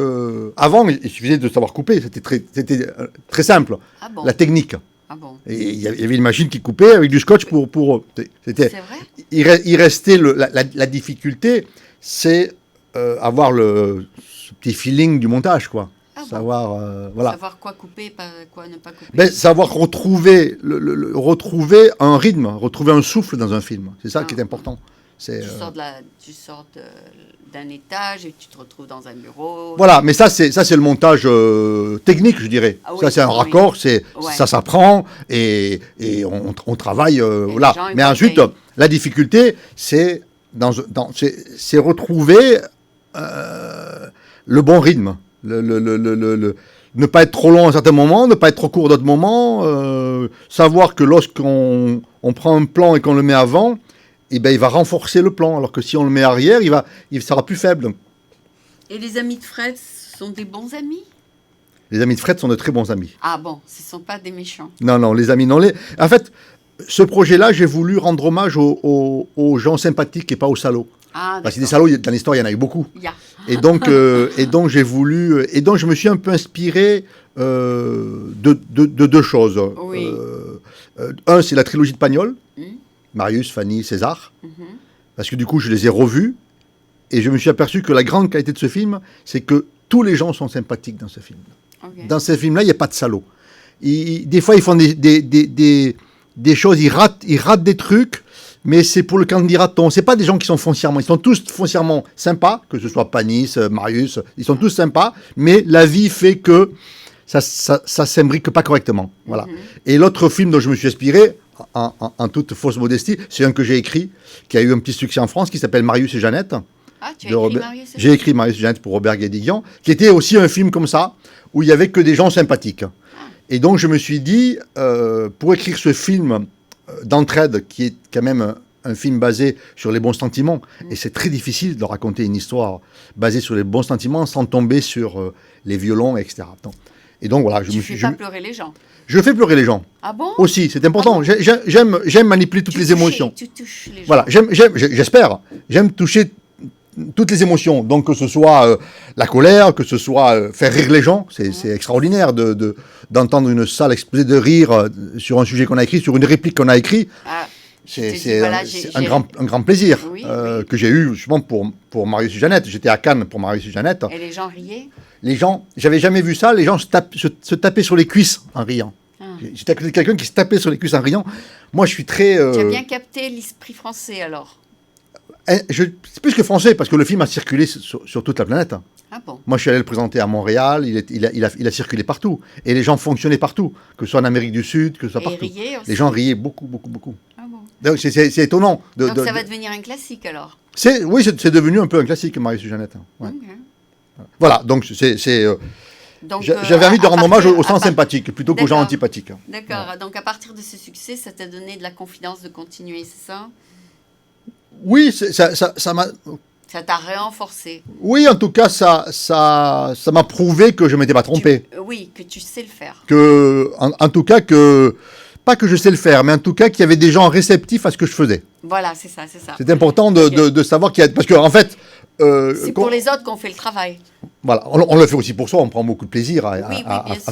Avant, il suffisait de savoir couper. C'était très simple. Ah bon? La technique. Ah bon? Et il y avait une machine qui coupait avec du scotch pour c'était. C'est vrai? Il restait la difficulté, c'est avoir ce petit feeling du montage, quoi. Ah savoir, bon? voilà. Savoir quoi couper, quoi ne pas couper. Savoir retrouver, retrouver un rythme, retrouver un souffle dans un film. C'est ça qui est important. Tu sors d'un étage et tu te retrouves dans un bureau. Voilà, mais ça c'est le montage technique, je dirais. Ah oui, ça c'est un raccord, ça s'apprend et on travaille. Voilà. Mais ensuite, la difficulté, c'est retrouver le bon rythme. Ne pas être trop long à un certain moment, ne pas être trop court à d'autres moments, savoir que lorsqu'on prend un plan et qu'on le met avant, eh ben, il va renforcer le plan, alors que si on le met arrière, il sera plus faible. Et les amis de Fred sont des bons amis? Les amis de Fred sont de très bons amis. Ah bon, ce ne sont pas des méchants? Non, les amis, non. En fait, ce projet-là, j'ai voulu rendre hommage aux gens sympathiques et pas aux salauds. Ah, parce que des salauds, dans l'histoire, il y en a eu beaucoup. Yeah. Et donc j'ai voulu... Et donc, je me suis un peu inspiré de 2 choses. Oui. Un, c'est la trilogie de Pagnol. Marius, Fanny, César. Parce que du coup, je les ai revus. Et je me suis aperçu que la grande qualité de ce film, c'est que tous les gens sont sympathiques dans ce film. Okay. Dans ce film-là, il n'y a pas de salauds. Des fois, ils font des choses, ils ratent des trucs, mais c'est pour le candidaton. Ce n'est pas des gens qui sont foncièrement... Ils sont tous foncièrement sympas, que ce soit Panis, Marius, ils sont tous sympas, mais la vie fait que ça s'imbrique pas correctement. Voilà. Et l'autre film dont je me suis inspiré... En toute fausse modestie, c'est un que j'ai écrit, qui a eu un petit succès en France, qui s'appelle Marius et Jeannette. Ah, tu as écrit Marius et Jeannette? J'ai écrit Marius et Jeannette pour Robert Guédiguian, qui était aussi un film comme ça, où il n'y avait que des gens sympathiques. Et donc je me suis dit, pour écrire ce film d'entraide, qui est quand même un film basé sur les bons sentiments, et c'est très difficile de raconter une histoire basée sur les bons sentiments sans tomber sur les violons, etc. Et donc voilà, tu fais pas pleurer les gens. Je fais pleurer les gens. Ah bon? Aussi, c'est important. Ah bon? J'aime manipuler toutes les émotions. Tu touches les gens. Voilà, j'espère. J'aime toucher toutes les émotions. Donc que ce soit la colère, que ce soit faire rire les gens, c'est extraordinaire d'entendre une salle exploser de rire sur un sujet qu'on a écrit, sur une réplique qu'on a écrit. C'est un grand plaisir que j'ai eu justement pour Marius et Jeannette. J'étais à Cannes pour Marius et Jeannette. Et les gens riaient? Les gens, j'avais jamais vu ça, les gens se tapaient sur les cuisses en riant. J'étais à côté de quelqu'un qui se tapait sur les cuisses en riant. Moi, je suis très... Tu as bien capté l'esprit français, alors? C'est plus que français, parce que le film a circulé sur toute la planète. Ah bon? Moi, je suis allé le présenter à Montréal, il a circulé partout. Et les gens fonctionnaient partout, que ce soit en Amérique du Sud, que ce soit partout. Riaient aussi. Les gens riaient beaucoup, beaucoup, beaucoup. Ah bon? Donc, c'est étonnant. Donc ça va devenir un classique, alors? Oui, c'est devenu un peu un classique, Marius et Jeannette. Ouais. Okay. Voilà, donc j'avais envie de rendre hommage aux gens sympathiques plutôt qu'aux gens antipathiques. D'accord, ouais. Donc à partir de ce succès, ça t'a donné de la confiance de continuer, c'est ça? Oui, ça m'a... Ça t'a renforcé. Oui, en tout cas, ça m'a prouvé que je ne m'étais pas trompé. Oui, que tu sais le faire. En tout cas, pas que je sais le faire, mais en tout cas qu'il y avait des gens réceptifs à ce que je faisais. Voilà, c'est ça. C'est important de savoir qu'il y a... Parce qu'en fait... c'est pour les autres qu'on fait le travail. Voilà, on le fait aussi pour soi, on prend beaucoup de plaisir.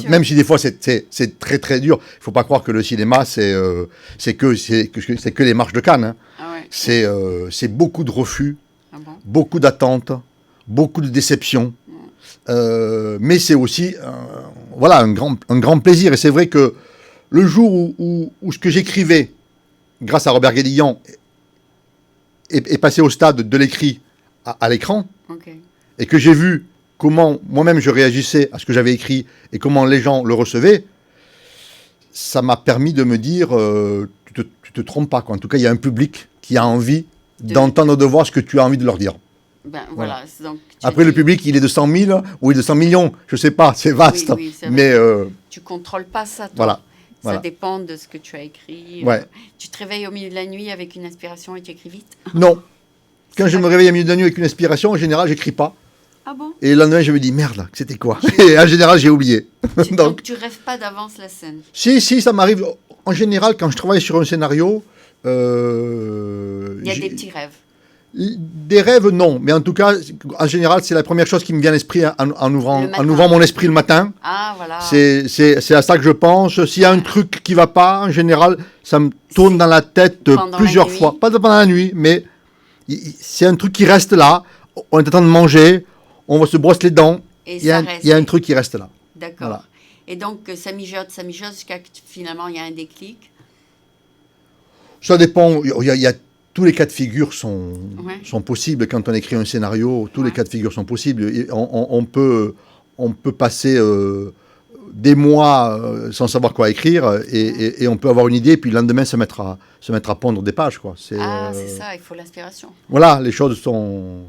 Même si des fois c'est très très dur. Il ne faut pas croire que le cinéma, c'est que les marches de Cannes. Hein. Ah ouais. C'est beaucoup de refus, beaucoup d'attentes, beaucoup de déceptions. Mais c'est aussi un grand plaisir. Et c'est vrai que le jour où ce que j'écrivais, grâce à Robert Guédillon, est passé au stade de l'écrit à l'écran, et que j'ai vu comment moi-même je réagissais à ce que j'avais écrit et comment les gens le recevaient, ça m'a permis de me dire tu te trompes pas, quoi. En tout cas, il y a un public qui a envie d'entendre, de voir ce que tu as envie de leur dire. Voilà. Donc, après, le public, il est de 100 000 ou il est de 100 millions, je sais pas, c'est vaste. Oui, c'est mais tu contrôles pas ça, toi. Voilà. Ça dépend de ce que tu as écrit. Ouais. Tu te réveilles au milieu de la nuit avec une inspiration et tu écris vite? Non. Quand je me réveille au milieu de la nuit avec une inspiration, en général, j'écris pas. Ah bon? Et le lendemain, je me dis, merde, c'était quoi? Et en général, j'ai oublié. Donc, tu rêves pas d'avance la scène? Si, ça m'arrive. En général, quand je travaille sur un scénario... il y a des petits rêves? Des rêves, non. Mais en tout cas, en général, c'est la première chose qui me vient à l'esprit en ouvrant mon esprit le matin. Ah, voilà. C'est à ça que je pense. S'il y a un truc qui va pas, en général, ça me tourne dans la tête plusieurs fois. Pas pendant la nuit, mais c'est un truc qui reste là. On est en train de manger, on va se brosser les dents. Il y a un truc qui reste là. D'accord. Voilà. Et donc, ça mijote jusqu'à que finalement, il y a un déclic? Ça dépend. Il y a tous les cas de figure sont possibles quand on écrit un scénario. Tous les cas de figure sont possibles. Et on peut passer des mois sans savoir quoi écrire et on peut avoir une idée, puis le lendemain se mettre à pondre des pages, quoi. C'est ça, il faut l'inspiration. Voilà, les choses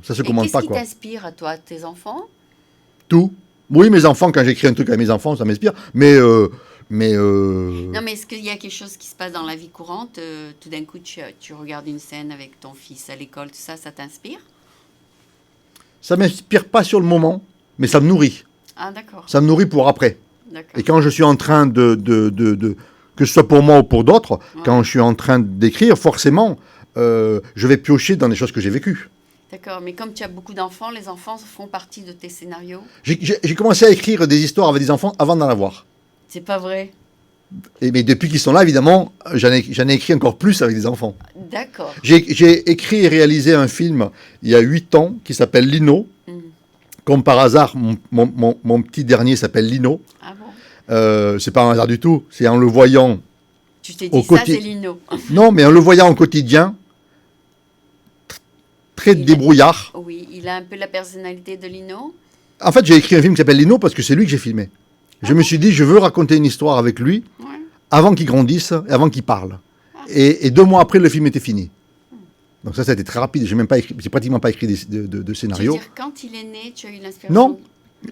ça se commande pas, quoi. Qu'est-ce qui t'inspire à toi, tes enfants? Tout. Oui, mes enfants, quand j'écris un truc avec mes enfants, ça m'inspire. Mais non, mais est-ce qu'il y a quelque chose qui se passe dans la vie courante? Tout d'un coup, tu regardes une scène avec ton fils à l'école, tout ça, ça t'inspire? Ça m'inspire pas sur le moment, mais ça me nourrit. Ah, d'accord. Ça me nourrit pour après. Et quand je suis en train que ce soit pour moi ou pour d'autres, quand je suis en train d'écrire, forcément, je vais piocher dans des choses que j'ai vécues. D'accord, mais comme tu as beaucoup d'enfants, les enfants font partie de tes scénarios? J'ai commencé à écrire des histoires avec des enfants avant d'en avoir. C'est pas vrai? Mais depuis qu'ils sont là, évidemment, j'en ai écrit encore plus avec des enfants. D'accord. J'ai écrit et réalisé un film il y a 8 ans qui s'appelle Lino. Comme par hasard, mon petit dernier s'appelle Lino. Ah bon? C'est pas un hasard du tout. C'est en le voyant. Tu t'es dit ça, c'est Lino. Non, mais en le voyant au quotidien, très débrouillard. Oui, il a un peu la personnalité de Lino. En fait, j'ai écrit un film qui s'appelle Lino parce que c'est lui que j'ai filmé. Je me suis dit, je veux raconter une histoire avec lui avant qu'il grandisse et avant qu'il parle. Et 2 mois après, le film était fini. Donc ça a été très rapide. J'ai pratiquement pas écrit de scénario. Tu veux dire, quand il est né, tu as eu l'inspiration? Non.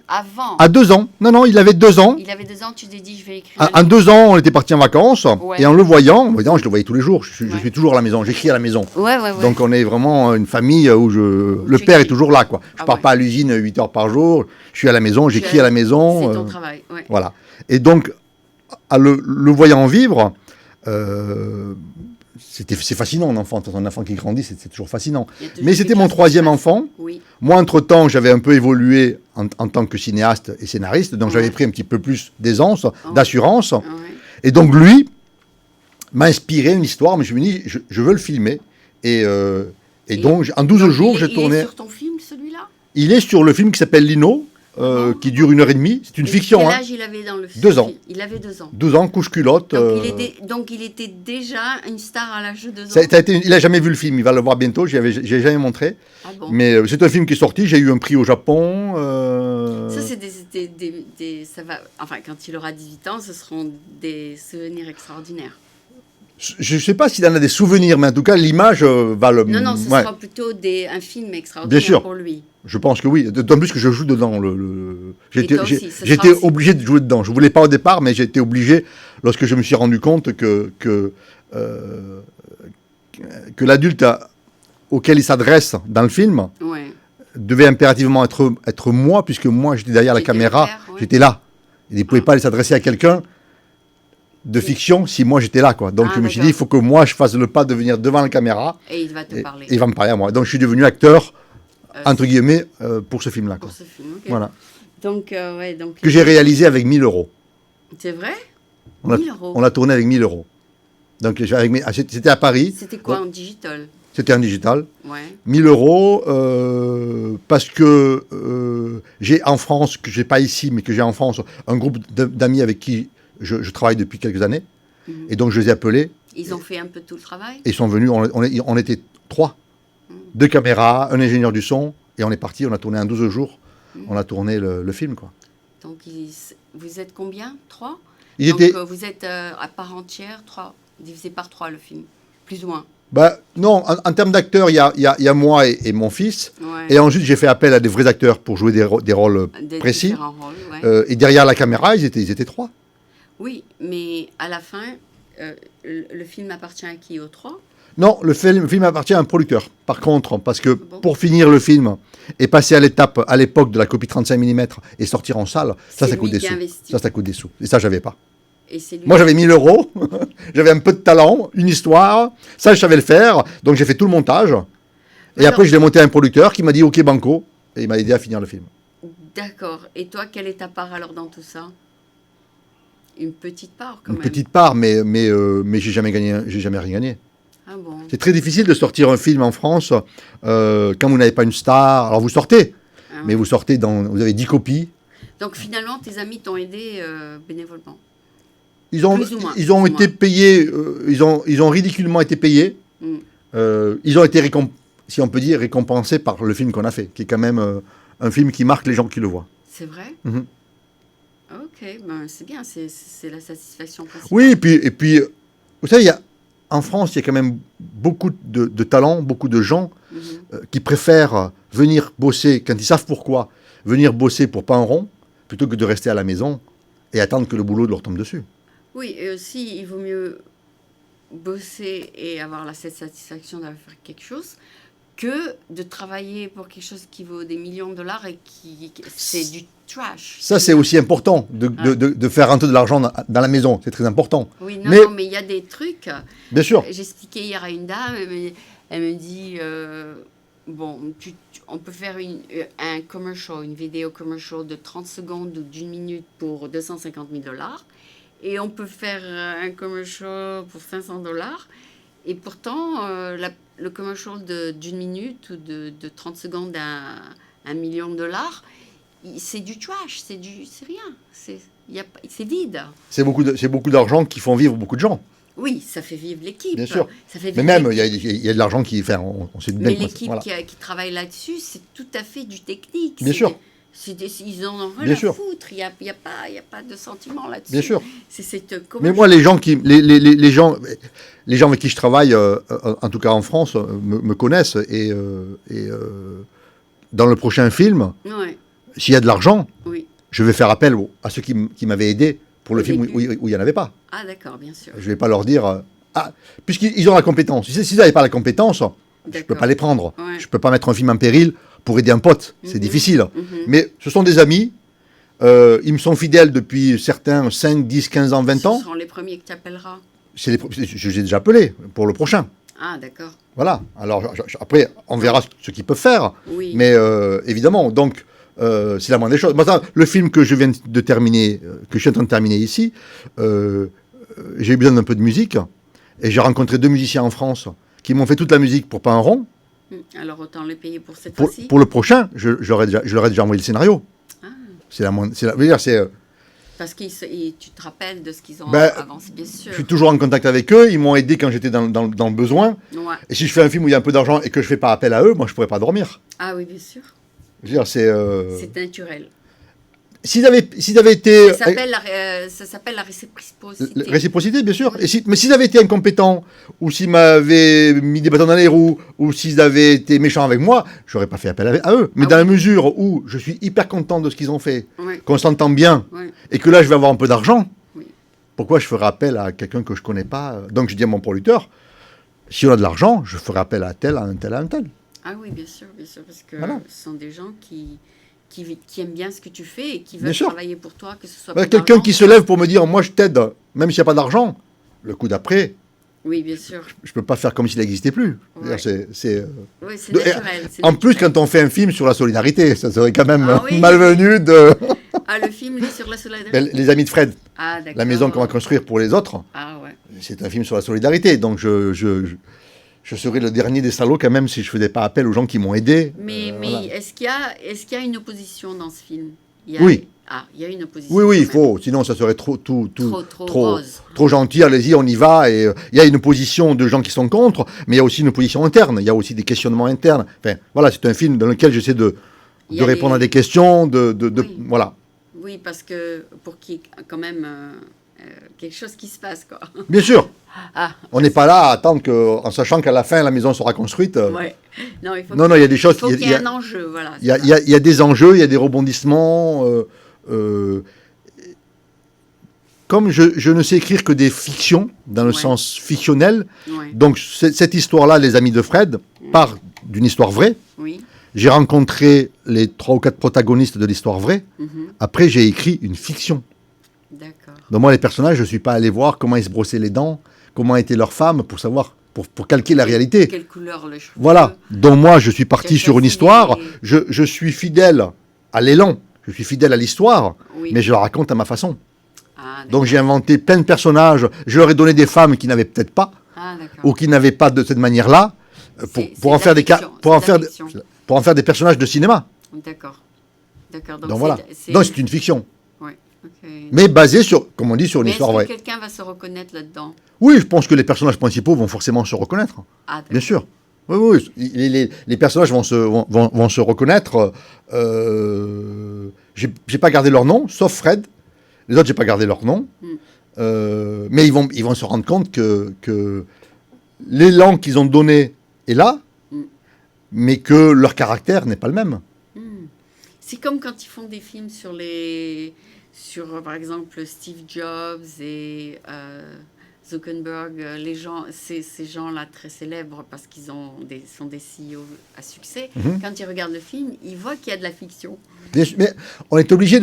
Avant? À 2 ans. Non, il avait 2 ans. Il avait 2 ans, tu t'es dit, je vais écrire. À 2 ans, on était partis en vacances. Ouais. Et en le voyant, je le voyais tous les jours. Je suis toujours à la maison. J'écris à la maison. Ouais. Donc on est vraiment une famille où le père est toujours là, quoi. Je pars pas à l'usine 8 heures par jour. Je suis à la maison, j'écris à la maison. C'est ton travail, Voilà. Et donc, le voyant vivre, c'est fascinant, un enfant qui grandit, c'est toujours fascinant. Mais c'était mon 3e enfant. Oui. Moi, entre-temps, j'avais un peu évolué en tant que cinéaste et scénariste, donc j'avais pris un petit peu plus d'aisance, d'assurance. Et donc lui m'a inspiré une histoire, mais je me dis, je veux le filmer. Et donc, en 12 jours, j'ai tourné... Il est sur ton film, celui-là? Il est sur le film qui s'appelle Lino, qui dure 1h30. C'est une fiction. Quel âge il avait dans le film? 2 ans. Il avait 2 ans. 12 ans, couche-culotte. Donc il était déjà une star à l'âge de 2 ans. Il n'a jamais vu le film, il va le voir bientôt, je n'ai jamais montré. Ah bon? Mais c'est un film qui est sorti, j'ai eu un prix au Japon. Ça, c'est ça va, enfin, quand il aura 18 ans, ce seront des souvenirs extraordinaires. Je ne sais pas s'il en a des souvenirs, mais en tout cas, l'image va le... Non, ce sera plutôt un film extraordinaire pour lui. Je pense que oui, d'autant plus que je joue dedans. J'étais obligé de jouer dedans. Je ne voulais pas au départ, mais j'ai été obligé lorsque je me suis rendu compte que l'adulte auquel il s'adresse dans le film devait impérativement être moi, puisque moi j'étais derrière la caméra, j'étais là. Il ne pouvait pas s'adresser à quelqu'un de fiction si moi j'étais là, quoi. Donc je me suis dit, il faut que moi je fasse le pas de venir devant la caméra. Et il va te parler. Et il va me parler à moi. Donc je suis devenu acteur, entre guillemets, pour ce film-là. Pour ce film, ok. Voilà. Donc, que j'ai réalisé avec 1 000 euros. C'est vrai? 1 000 euros. On l'a tourné avec 1 000 euros. Donc c'était à Paris. C'était quoi, en digital? C'était en digital. Ouais. 1 000 euros, parce que j'ai en France, que je n'ai pas ici, mais que j'ai en France, un groupe d'amis avec qui je travaille depuis quelques années. Et donc je les ai appelés. Ils ont fait un peu tout le travail? Et ils sont venus, on était 3. 2 caméras, un ingénieur du son, et on est parti, on a tourné en 12 jours. On a tourné le film, quoi. Donc vous êtes combien? 3? Donc vous êtes à part entière, 3, divisé par 3 le film, plus ou moins? Non, en termes d'acteurs, il y a moi et mon fils. Ouais. Et ensuite, j'ai fait appel à des vrais acteurs pour jouer des rôles précis. Rôles, ouais. Et derrière la caméra, ils étaient 3. Oui, mais à la fin, le film appartient à qui, aux 3? Non, le film appartient à un producteur. Par contre, parce que pour finir le film et passer à l'étape, à l'époque de la copie 35 mm et sortir en salle, ça coûte des sous. Ça coûte des sous. Et ça, j'avais pas. Moi, j'avais 1 000 euros, j'avais un peu de talent, une histoire, ça, je savais le faire, donc j'ai fait tout le montage. Et après, je l'ai monté à un producteur qui m'a dit « Ok, banco », et il m'a aidé à finir le film. D'accord. Et toi, quelle est ta part alors dans tout ça? Une petite part, quand même. Une petite part, mais j'ai jamais rien gagné. Ah bon? C'est très difficile de sortir un film en France quand vous n'avez pas une star. Alors, vous sortez, mais vous sortez vous avez 10 copies. Donc, finalement, tes amis t'ont aidé bénévolement? Ils ont été payés, ils ont ridiculement été payés. Ils ont été, si on peut dire, récompensés par le film qu'on a fait, qui est quand même un film qui marque les gens qui le voient. C'est vrai? Ok, c'est bien, c'est la satisfaction principale. Oui, et puis vous savez, en France, il y a quand même beaucoup de talents, beaucoup de gens qui préfèrent venir bosser, quand ils savent pourquoi, venir bosser pour pas un rond, plutôt que de rester à la maison et attendre que le boulot leur tombe dessus. Oui, et aussi, il vaut mieux bosser et avoir cette satisfaction d'avoir fait quelque chose que de travailler pour quelque chose qui vaut des millions de dollars et c'est du trash. Ça, c'est aussi important, de faire rentrer de l'argent dans la maison. C'est très important. Oui, non, mais il y a des trucs. Bien sûr. J'expliquais hier à une dame, elle me dit, on peut faire un commercial, une vidéo commercial de 30 secondes ou d'1 minute pour 250 000 $. Et on peut faire un commercial pour 500 $. Et pourtant, le commercial d'1 minute ou de 30 secondes à $1 million, c'est du trash, c'est rien. C'est vide. C'est beaucoup d'argent qui font vivre beaucoup de gens. Oui, ça fait vivre l'équipe. Bien sûr. Mais même, il y a de l'argent qui... Enfin, on sait bien. Mais l'équipe qui travaille là-dessus, c'est tout à fait du technique. Bien sûr. Ils en ont rien à foutre. Il n'y a pas de sentiment là-dessus. Bien sûr. Mais moi, les gens avec qui je travaille, en tout cas en France, me connaissent. Et dans le prochain film, s'il y a de l'argent, je vais faire appel à ceux qui m'avaient aidé pour le film où il n'y en avait pas. Ah d'accord, bien sûr. Je ne vais pas leur dire... puisqu'ils ont la compétence. S'ils n'avaient pas la compétence, je ne peux pas les prendre. Je ne peux pas mettre un film en péril pour aider un pote. C'est difficile. Mais ce sont des amis. Ils me sont fidèles depuis certains 5, 10, 15 ans, 20 ans. Ce seront les premiers que tu appelleras. je les ai déjà appelés pour le prochain. Ah, d'accord. Voilà. Alors, après, on verra ce qu'ils peuvent faire. Oui. Mais évidemment, donc, c'est la moindre des choses. Maintenant, le film que je viens de terminer, que je suis en train de terminer ici, j'ai eu besoin d'un peu de musique. Et j'ai rencontré 2 musiciens en France qui m'ont fait toute la musique pour pas un rond. Alors, autant les payer pour cette fois-ci. Pour le prochain, je leur ai déjà envoyé le scénario. Ah. C'est la moindre. Parce que tu te rappelles de ce qu'ils ont avancé, bien sûr. Je suis toujours en contact avec eux. Ils m'ont aidé quand j'étais dans le besoin. Ouais. Et si je fais un film où il y a un peu d'argent et que je fais pas appel à eux, moi, je pourrais pas dormir. Ah oui, bien sûr. Je veux dire, c'est naturel. S'ils avaient été... Ça s'appelle la réciprocité. Réciprocité, bien sûr. Mais s'ils avaient été incompétents, ou s'ils m'avaient mis des bâtons dans les roues, ou s'ils avaient été méchants avec moi, je n'aurais pas fait appel à eux. Mais dans la mesure où je suis hyper content de ce qu'ils ont fait, qu'on s'entend bien, et que là, je vais avoir un peu d'argent, pourquoi je ferais appel à quelqu'un que je ne connais pas? Donc, je dis à mon producteur, si on a de l'argent, je ferai appel à tel, à un tel, à un tel. Ah oui, bien sûr, parce que ce sont des gens qui aiment bien ce que tu fais et qui veulent travailler pour toi, que ce soit quelqu'un qui se lève pour me dire, moi je t'aide, même s'il n'y a pas d'argent, le coup d'après, oui, bien sûr. Je ne peux pas faire comme s'il n'existait plus. Ouais. C'est naturel. En plus, quand on fait un film sur la solidarité, ça serait quand même malvenu de... Ah, le film, il est sur la solidarité. Les Amis de Fred, d'accord. La maison qu'on va construire pour les autres, c'est un film sur la solidarité, donc je serais le dernier des salauds quand même si je ne faisais pas appel aux gens qui m'ont aidé. Mais est-ce qu'il y a une opposition dans ce film? Oui. Ah, il y a une opposition. Oui, il faut. Sinon, ça serait trop rose. Trop gentil. Allez-y, on y va. Et il y a une opposition de gens qui sont contre, mais il y a aussi une opposition interne. Il y a aussi des questionnements internes. Enfin, voilà, c'est un film dans lequel j'essaie de répondre à des questions. Voilà. Oui, parce que pour qu'il y ait quand même quelque chose qui se passe, quoi. Bien sûr. On n'est pas là à attendre en sachant qu'à la fin la maison sera construite. Ouais. Non, il y a des choses. Il faut qu'il y ait un enjeu, voilà. Il y a des enjeux, il y a des rebondissements. Comme je ne sais écrire que des fictions dans le sens fictionnel, donc cette histoire-là, Les Amis de Fred, part d'une histoire vraie. Oui. J'ai rencontré les 3 ou 4 protagonistes de l'histoire vraie. Après, j'ai écrit une fiction. D'accord. Donc moi, les personnages, je ne suis pas allé voir comment ils se brossaient les dents, comment étaient leurs femmes, pour savoir, pour calquer la réalité. Quelle couleur les cheveux. Voilà. Donc moi, je suis parti sur une histoire. Je suis fidèle à l'élan. Je suis fidèle à l'histoire, mais je la raconte à ma façon. Donc j'ai inventé plein de personnages. Je leur ai donné des femmes qui n'avaient peut-être pas, ou qui n'avaient pas de cette manière-là, pour en faire des personnages de cinéma. D'accord. Donc voilà. Donc c'est une fiction. Okay. Mais basé sur, comme on dit, sur une histoire vraie. Est-ce que quelqu'un va se reconnaître là-dedans? Oui, je pense que les personnages principaux vont forcément se reconnaître. Bien sûr. Oui. Les personnages vont se reconnaître. J'ai pas gardé leur nom, sauf Fred. Les autres, j'ai pas gardé leur nom. Mais ils vont se rendre compte que l'élan qu'ils ont donné est là, mais que leur caractère n'est pas le même. C'est comme quand ils font des films sur par exemple Steve Jobs et Zuckerberg, ces gens-là très célèbres parce qu'ils sont des CEO à succès. Quand ils regardent le film, ils voient qu'il y a de la fiction. Mais on est obligé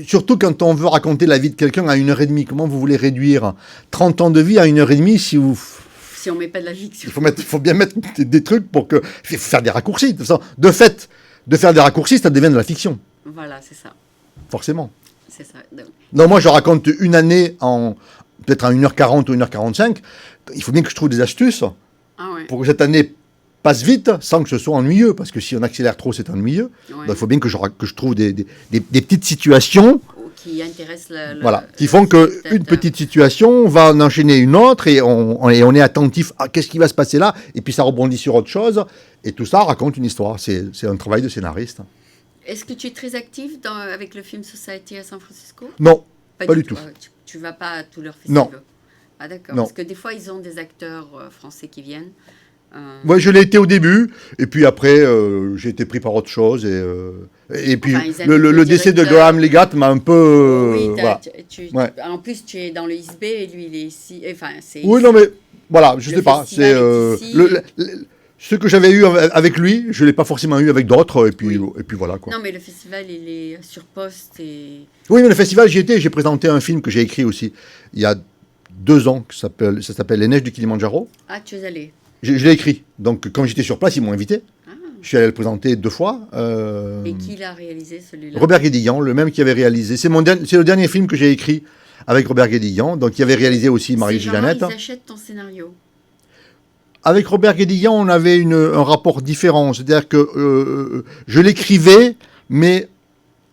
surtout quand on veut raconter la vie de quelqu'un à 1h30. Comment vous voulez réduire 30 ans de vie à 1h30 si on ne met pas de la fiction? Il faut bien mettre des trucs pour faire des raccourcis. De fait, de faire des raccourcis, ça devient de la fiction. Voilà, c'est ça. Forcément. C'est ça. Non, moi, je raconte une année peut-être en 1h40 ou 1h45. Il faut bien que je trouve des astuces pour que cette année passe vite sans que ce soit ennuyeux. Parce que si on accélère trop, c'est ennuyeux. Donc, il faut bien que je trouve des petites situations qui intéressent qui font qu'une petite situation, on va en enchaîner une autre et on est attentif à qu'est-ce qui va se passer là. Et puis, ça rebondit sur autre chose. Et tout ça raconte une histoire. C'est un travail de scénariste. Est-ce que tu es très actif avec le Film Society à San Francisco? Non, pas du tout. Tu ne vas pas à tous leurs festivals? Non. Ah d'accord, parce que des fois, ils ont des acteurs français qui viennent. Oui, je l'ai été au début, et puis après, j'ai été pris par autre chose. Et puis, le décès de Graham Legat m'a un peu... En plus, tu es dans le ISB, et lui, il est ici. Oui, non, mais voilà, je ne sais pas. Ce que j'avais eu avec lui, je ne l'ai pas forcément eu avec d'autres, et puis voilà, quoi. Non, mais le festival, il est sur poste et... Oui, mais le festival, j'y étais, j'ai présenté un film que j'ai écrit aussi, il y a 2 ans, ça s'appelle Les Neiges du Kilimandjaro. Ah, tu es allé? Je l'ai écrit. Donc, quand j'étais sur place, ils m'ont invité. Ah. Je suis allé le présenter 2 fois. Et qui l'a réalisé, celui-là? Robert Guédiguian, le même qui avait réalisé. C'est le dernier film que j'ai écrit avec Robert Guédiguian, donc il avait réalisé aussi Marie-Julianette. Ils achètent ton scénario? Avec Robert Guédiguian, on avait un rapport différent. C'est-à-dire que je l'écrivais, mais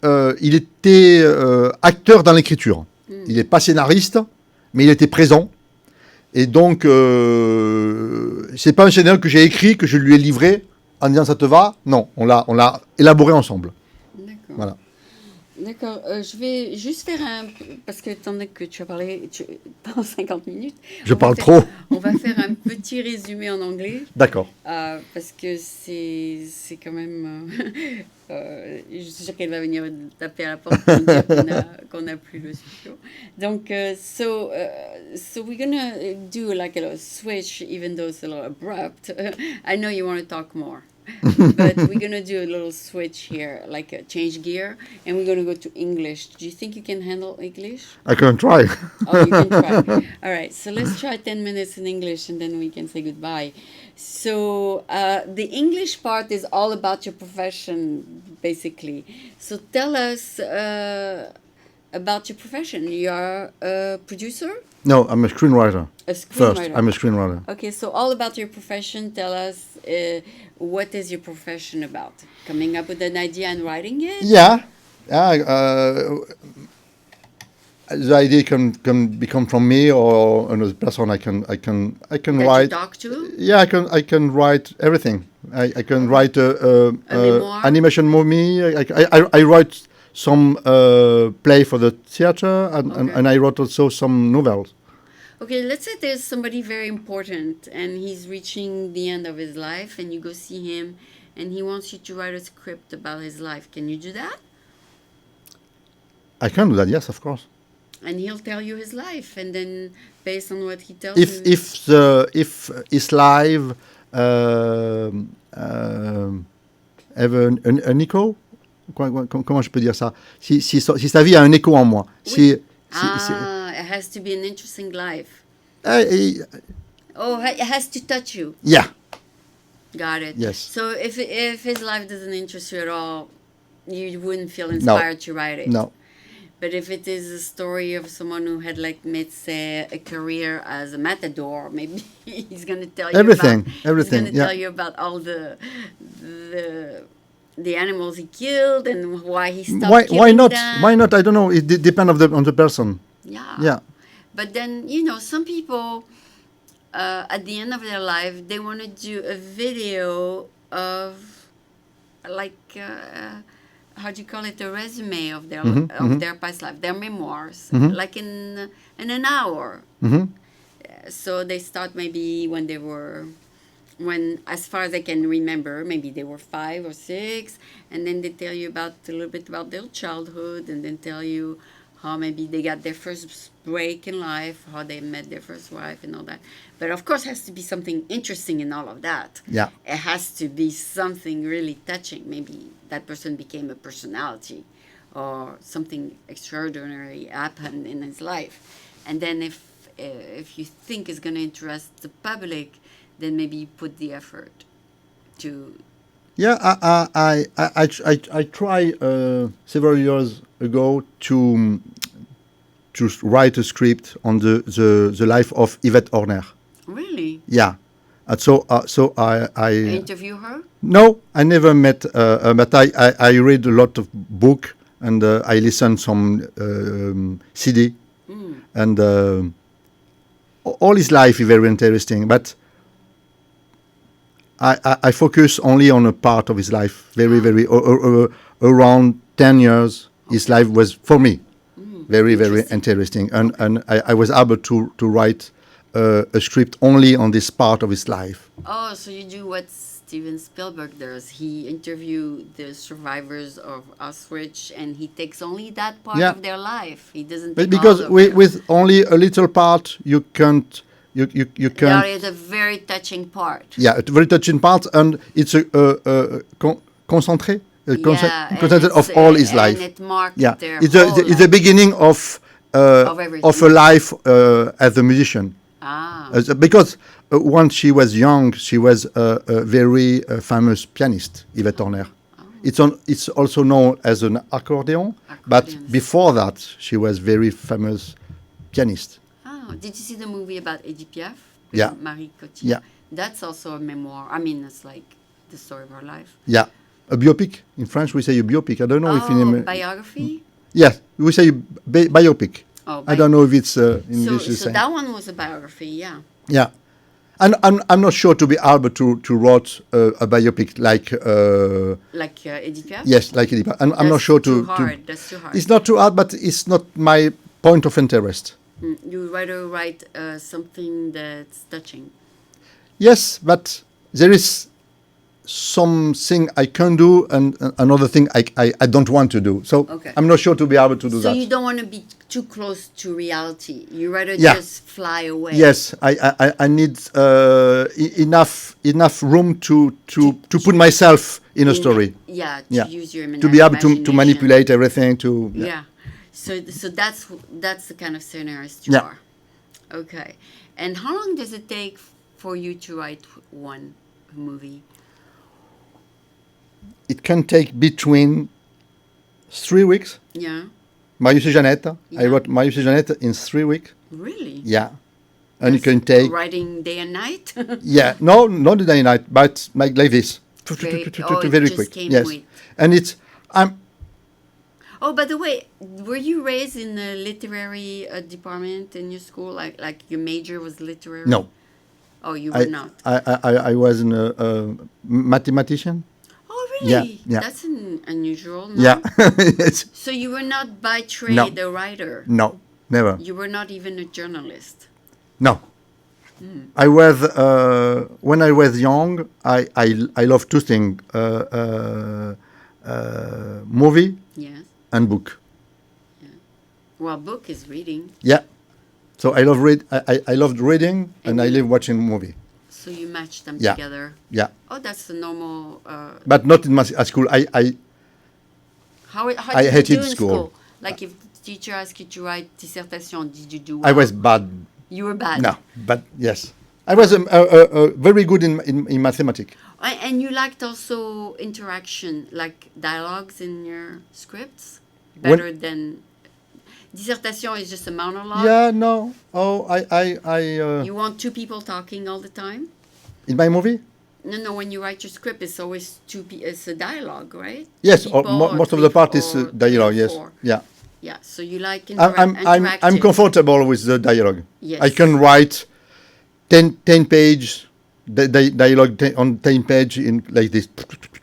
il était acteur dans l'écriture. Il n'est pas scénariste, mais il était présent. Et donc, c'est pas un scénario que j'ai écrit, que je lui ai livré en disant ça te va. Non, on l'a élaboré ensemble. D'accord. Voilà. D'accord. Je vais juste faire parce que étant donné que tu as parlé pendant 50 minutes. Je parle trop. On va faire un petit résumé en anglais. D'accord. Parce que c'est quand même... je suis sûre qu'elle va venir taper à la porte pour dire qu'on n'a plus le studio. Donc, so we're gonna do like a switch, even though it's a little abrupt. I know you want to talk more. But we're going to do a little switch here, like a change gear, and we're going to go to English. Do you think you can handle English? I can try. Oh, you can try. All right, so let's try 10 minutes in English, and then we can say goodbye. So the English part is all about your profession, basically. So tell us about your profession. You are a producer? No, I'm a screenwriter. A screenwriter. First, I'm a screenwriter. Okay, so all about your profession. Tell us what is your profession about? Coming up with an idea and writing it? Yeah. The idea can become from me or another person. I can that write. You talk to? Yeah, I can write everything. I can write a animation movie. I write some play for the theater, and I wrote also some novels. Okay, let's say there's somebody very important and he's reaching the end of his life and you go see him and he wants you to write a script about his life. Can you do that? I can do that, yes, of course. And he'll tell you his life, and then based on what he tells you... If his life have an echo? Comment je peux dire ça? Si sa vie a un écho en moi. Oui. It has to be an interesting life. It has to touch you. Yeah. Got it. Yes. So if his life doesn't interest you at all, you wouldn't feel inspired to write it. No. But if it is a story of someone who had, like, let's say, a career as a matador, maybe he's going to tell you everything. He's going to tell you about all the animals he killed and why he stopped killing why not? them. Why not? I don't know. It depends on the person. Yeah. Yeah. But then, some people, at the end of their life, they want to do a video of, like, how do you call it? A resume of their their past life, their memoirs, like in an hour. So they start maybe when as far as I can remember, maybe they were 5 or 6, and then they tell you a little bit about their childhood, and then tell you how maybe they got their first break in life, how they met their first wife and all that. But of course, it has to be something interesting in all of that. Yeah. It has to be something really touching. Maybe that person became a personality or something extraordinary happened in his life. And then if you think it's going to interest the public, then maybe you put the effort to... Yeah, I tried several years ago to write a script on the life of Yvette Horner. Really? Yeah. So I interview her? No, I never met her, but I read a lot of book and I listened some CD. And all his life is very interesting, but I focus only on a part of his life, very around 10 years. His life was, for me, very interesting. And I was able to write a script only on this part of his life. Oh, so you do what Steven Spielberg does. He interviews the survivors of Auschwitz and he takes only that part of their life. He doesn't take because all of with only a little part, you can't... You That is a very touching part. Yeah, a very touching part, and it's a concentrate of all his life. And it marked their whole it's the beginning of of her life as a musician. Because once she was young, she was a very famous pianist, Yvette Horner. It's also known as an accordion, but before that, she was very famous pianist. Did you see the movie about Edith Piaf? Yeah. Marie Cotillard? Yeah. That's also a memoir. I mean, it's like the story of her life. Yeah. A biopic. In French, we say a biopic. I don't know if in biography? Yes, we say biopic. I don't know if it's English. So that one was a biography, yeah. Yeah. And I'm not sure to be able to write a biopic like Edith Piaf? Yes, like Edith Piaf. I'm not sure to. That's too hard. It's not too hard, but it's not my point of interest. You rather write something that's touching. Yes, but there is something I can do and another thing I don't want to do. So I'm not sure to be able to do that. So you don't want to be too close to reality. You rather just fly away. Yes, I need enough room to put myself in a story. To use your to be able to manipulate everything. So that's the kind of scenarist you are. Okay. And how long does it take for you to write one movie? It can take between 3 weeks. Yeah. Marius et Jeannette. I wrote Marius et Jeannette in 3 weeks. Really? Yeah. And you can take... Writing day and night? Yeah. No, not day and night, but like this. Very quick. Yes. And it's... Oh, by the way, were you raised in a literary department in your school? Like your major was literary? No. Oh, you were not? I was a mathematician. Oh, really? Yeah. That's unusual, no? Yeah. Yes. So you were not by trade a writer? No, never. You were not even a journalist? No. I was, when I was young, I loved two things, movie and book. Yeah. Well, book is reading. Yeah. So I loved reading and I loved watching movie. So you match them together. Yeah. Oh, that's the normal. But not in at school. How did I hated you do in school. Like if the teacher asked you to write dissertation, did you do well? I was bad. You were bad. No, but yes, I was very good in mathematics. And you liked also interaction, like dialogues in your scripts, better than. Dissertation is just a monologue? Yeah, no. Oh, You want two people talking all the time? In my movie? No, when you write your script, it's always it's a dialogue, right? Yes, most of the part is dialogue, yes. Yeah. Yeah, so you like I'm comfortable with the dialogue. Yes. I can write 10 pages, dialogue on 10 page in like this.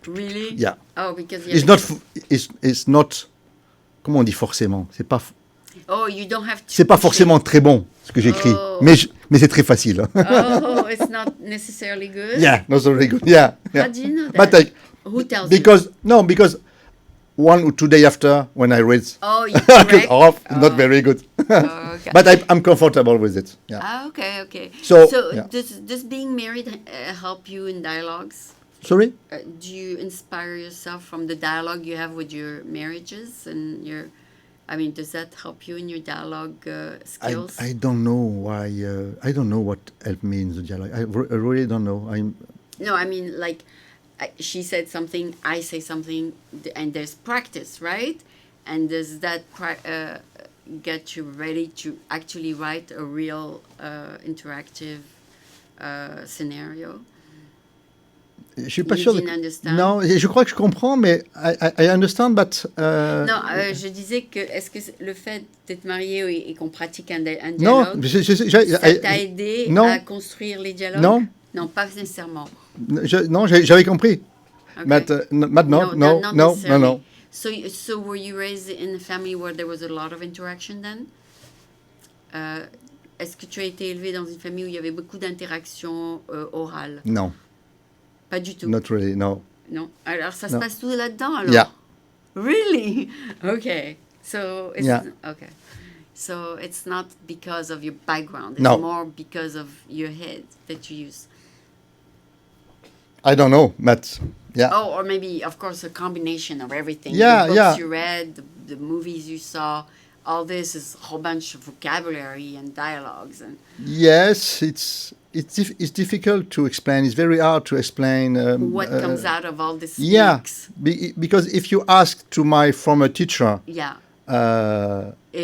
Really? Yeah. Oh, because... It's not... Comment on dit forcément? C'est pas... Oh, you don't have to... C'est pas forcément très bon, ce que j'écris, mais c'est très facile. Oh, it's not necessarily good? Yeah, not so very good. Yeah. How do you know that? But who tells you? No, because 1 or 2 days after, when I read... Oh, you correct? Not very good. Okay. But I'm comfortable with it. Yeah. Okay. So does being married help you in dialogues? Sorry? Do you inspire yourself from the dialogue you have with your marriages and your... I mean, does that help you in your dialogue skills? I don't know why. I don't know what helped me in the dialogue. I really don't know. No, I mean, like, she said something, I say something, and there's practice, right? And does that get you ready to actually write a real interactive scenario? Je suis pas sûr. Understand? Non, je crois que je comprends, mais I understand, but... Non, je disais que est-ce que le fait d'être marié et qu'on pratique un dialogue, ça t'a aidé à construire les dialogues? Non, pas nécessairement. Non, j'avais compris. Okay. Maintenant, non. So were you raised in a family where there was a lot of interaction then? Est-ce que tu as été élevé dans une famille où il y avait beaucoup d'interactions orales? Non. Pas du tout. Not really, no. Non. Alors ça se passe tout là-dedans alors? Yeah. Really? Okay. So it's okay. So it's not because of your background. It's more because of your head that you use. I don't know, but yeah. Oh, or maybe of course a combination of everything. Yeah, the books you read, the movies you saw, all this is a whole bunch of vocabulary and dialogues and. Yes, it's difficult to explain. It's very hard to explain what comes out of all this. Yeah, because if you ask to my former teacher,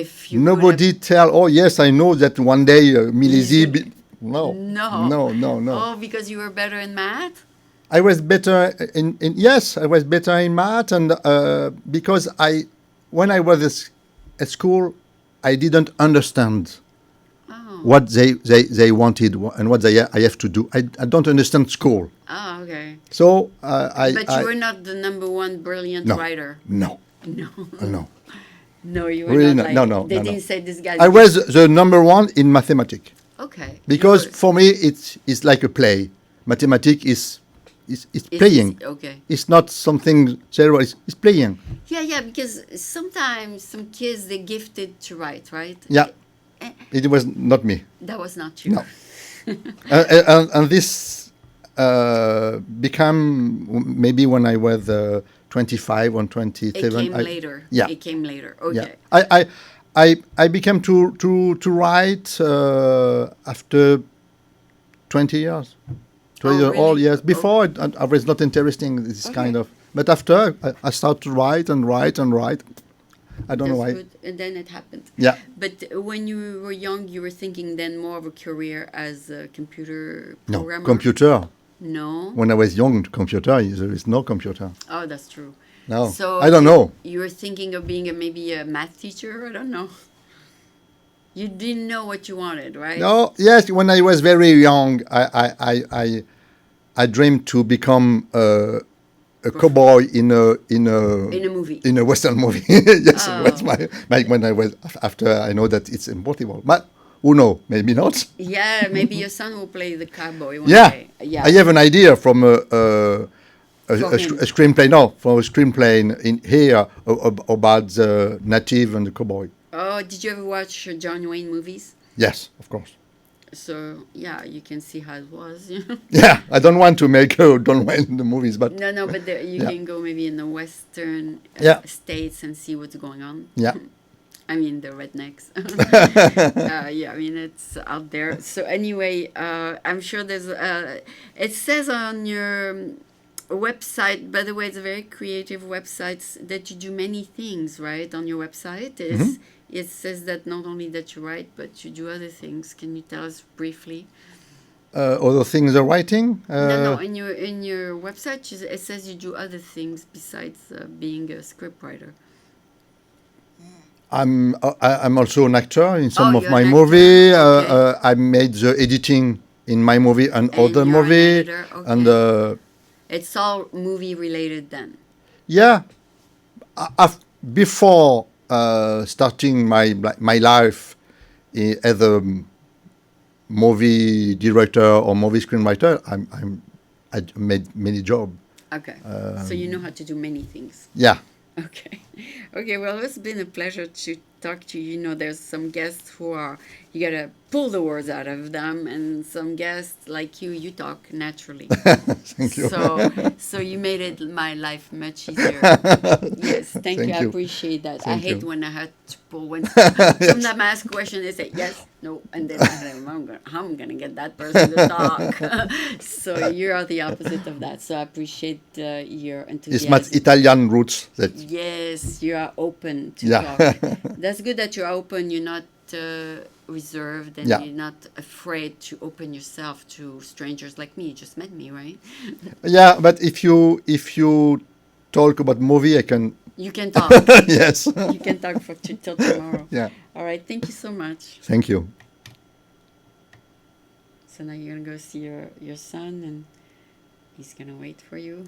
if you nobody tell. Oh yes, I know that one day Milesi. No. Oh, because you were better in math. I was better yes, I was better in math, and because when I was at school, I didn't understand what they wanted and what I have to do. I don't understand school. Oh, okay. So But you were not the number one brilliant writer. No. No, you were really not. No. They didn't say this guy. I was the number one in mathematics. Okay. Because for me, it's like a play. Mathematics is playing. Okay. It's not something zero. It's playing. Yeah. Because sometimes some kids they're gifted to write, right? Yeah. It was not me. That was not you. No. and this became maybe when I was 25 or 27. It came later. Yeah. It came later. Okay. Yeah. I became to write after 20 years. 20 years old, yes. Before I was not interested in this kind of. But after I started to write and write and write. I don't know why. Good. And then it happened. Yeah. But when you were young, you were thinking then more of a career as a computer programmer? No, computer. No. When I was young, computer, there is no computer. Oh, that's true. No. So I don't know. You were thinking of being maybe a math teacher? I don't know. You didn't know what you wanted, right? No. Yes, when I was very young, I dreamed to become a cowboy in a movie, in a Western movie. Yes, that's my when I was after I know that it's impossible, but who knows? Maybe not. Yeah, maybe your son will play the cowboy one day. Yeah, I have an idea from a screenplay. No, from a screenplay in here about the native and the cowboy. Oh, did you ever watch John Wayne movies? Yes, of course. So yeah, you can see how it was. Yeah, I don't want to make John Wayne the movies, but no, but you can go maybe in the Western states and see what's going on. Yeah. I mean the rednecks. Yeah, I mean it's out there. So anyway, I'm sure there's. It says on your website. By the way, it's a very creative website that you do many things. Right on your website, it says that not only that you write, but you do other things. Can you tell us briefly? Other things are writing? No. In your website, it says you do other things besides being a scriptwriter. I'm also an actor in some of my movie. Okay. I made the editing in my movie and other movie. Okay. And it's all movie related then. Yeah. Before starting my life as a movie director or movie screenwriter, I made many jobs. Okay. So you know how to do many things. Yeah. Okay, well, it's been a pleasure to talk to you. You know, there's some guests who are, you got to pull the words out of them, and some guests like you talk naturally. Thank you. So you made it my life much easier. Yes, thank you. I appreciate that. Thank I hate you. when I had to pull when some them ask question, they say yes, no, and then I'm gonna get that person to talk. So you are the opposite of that. So I appreciate your enthusiasm. It's my Italian roots. Yes, you are open to talk. That's good that you're open. You're not reserved, and you're not afraid to open yourself to strangers like me. You just met me, right? Yeah, but if you talk about movie, I can. You can talk. Yes. You can talk till tomorrow. Yeah. All right. Thank you so much. Thank you. So now you're gonna go see your son, and he's gonna wait for you.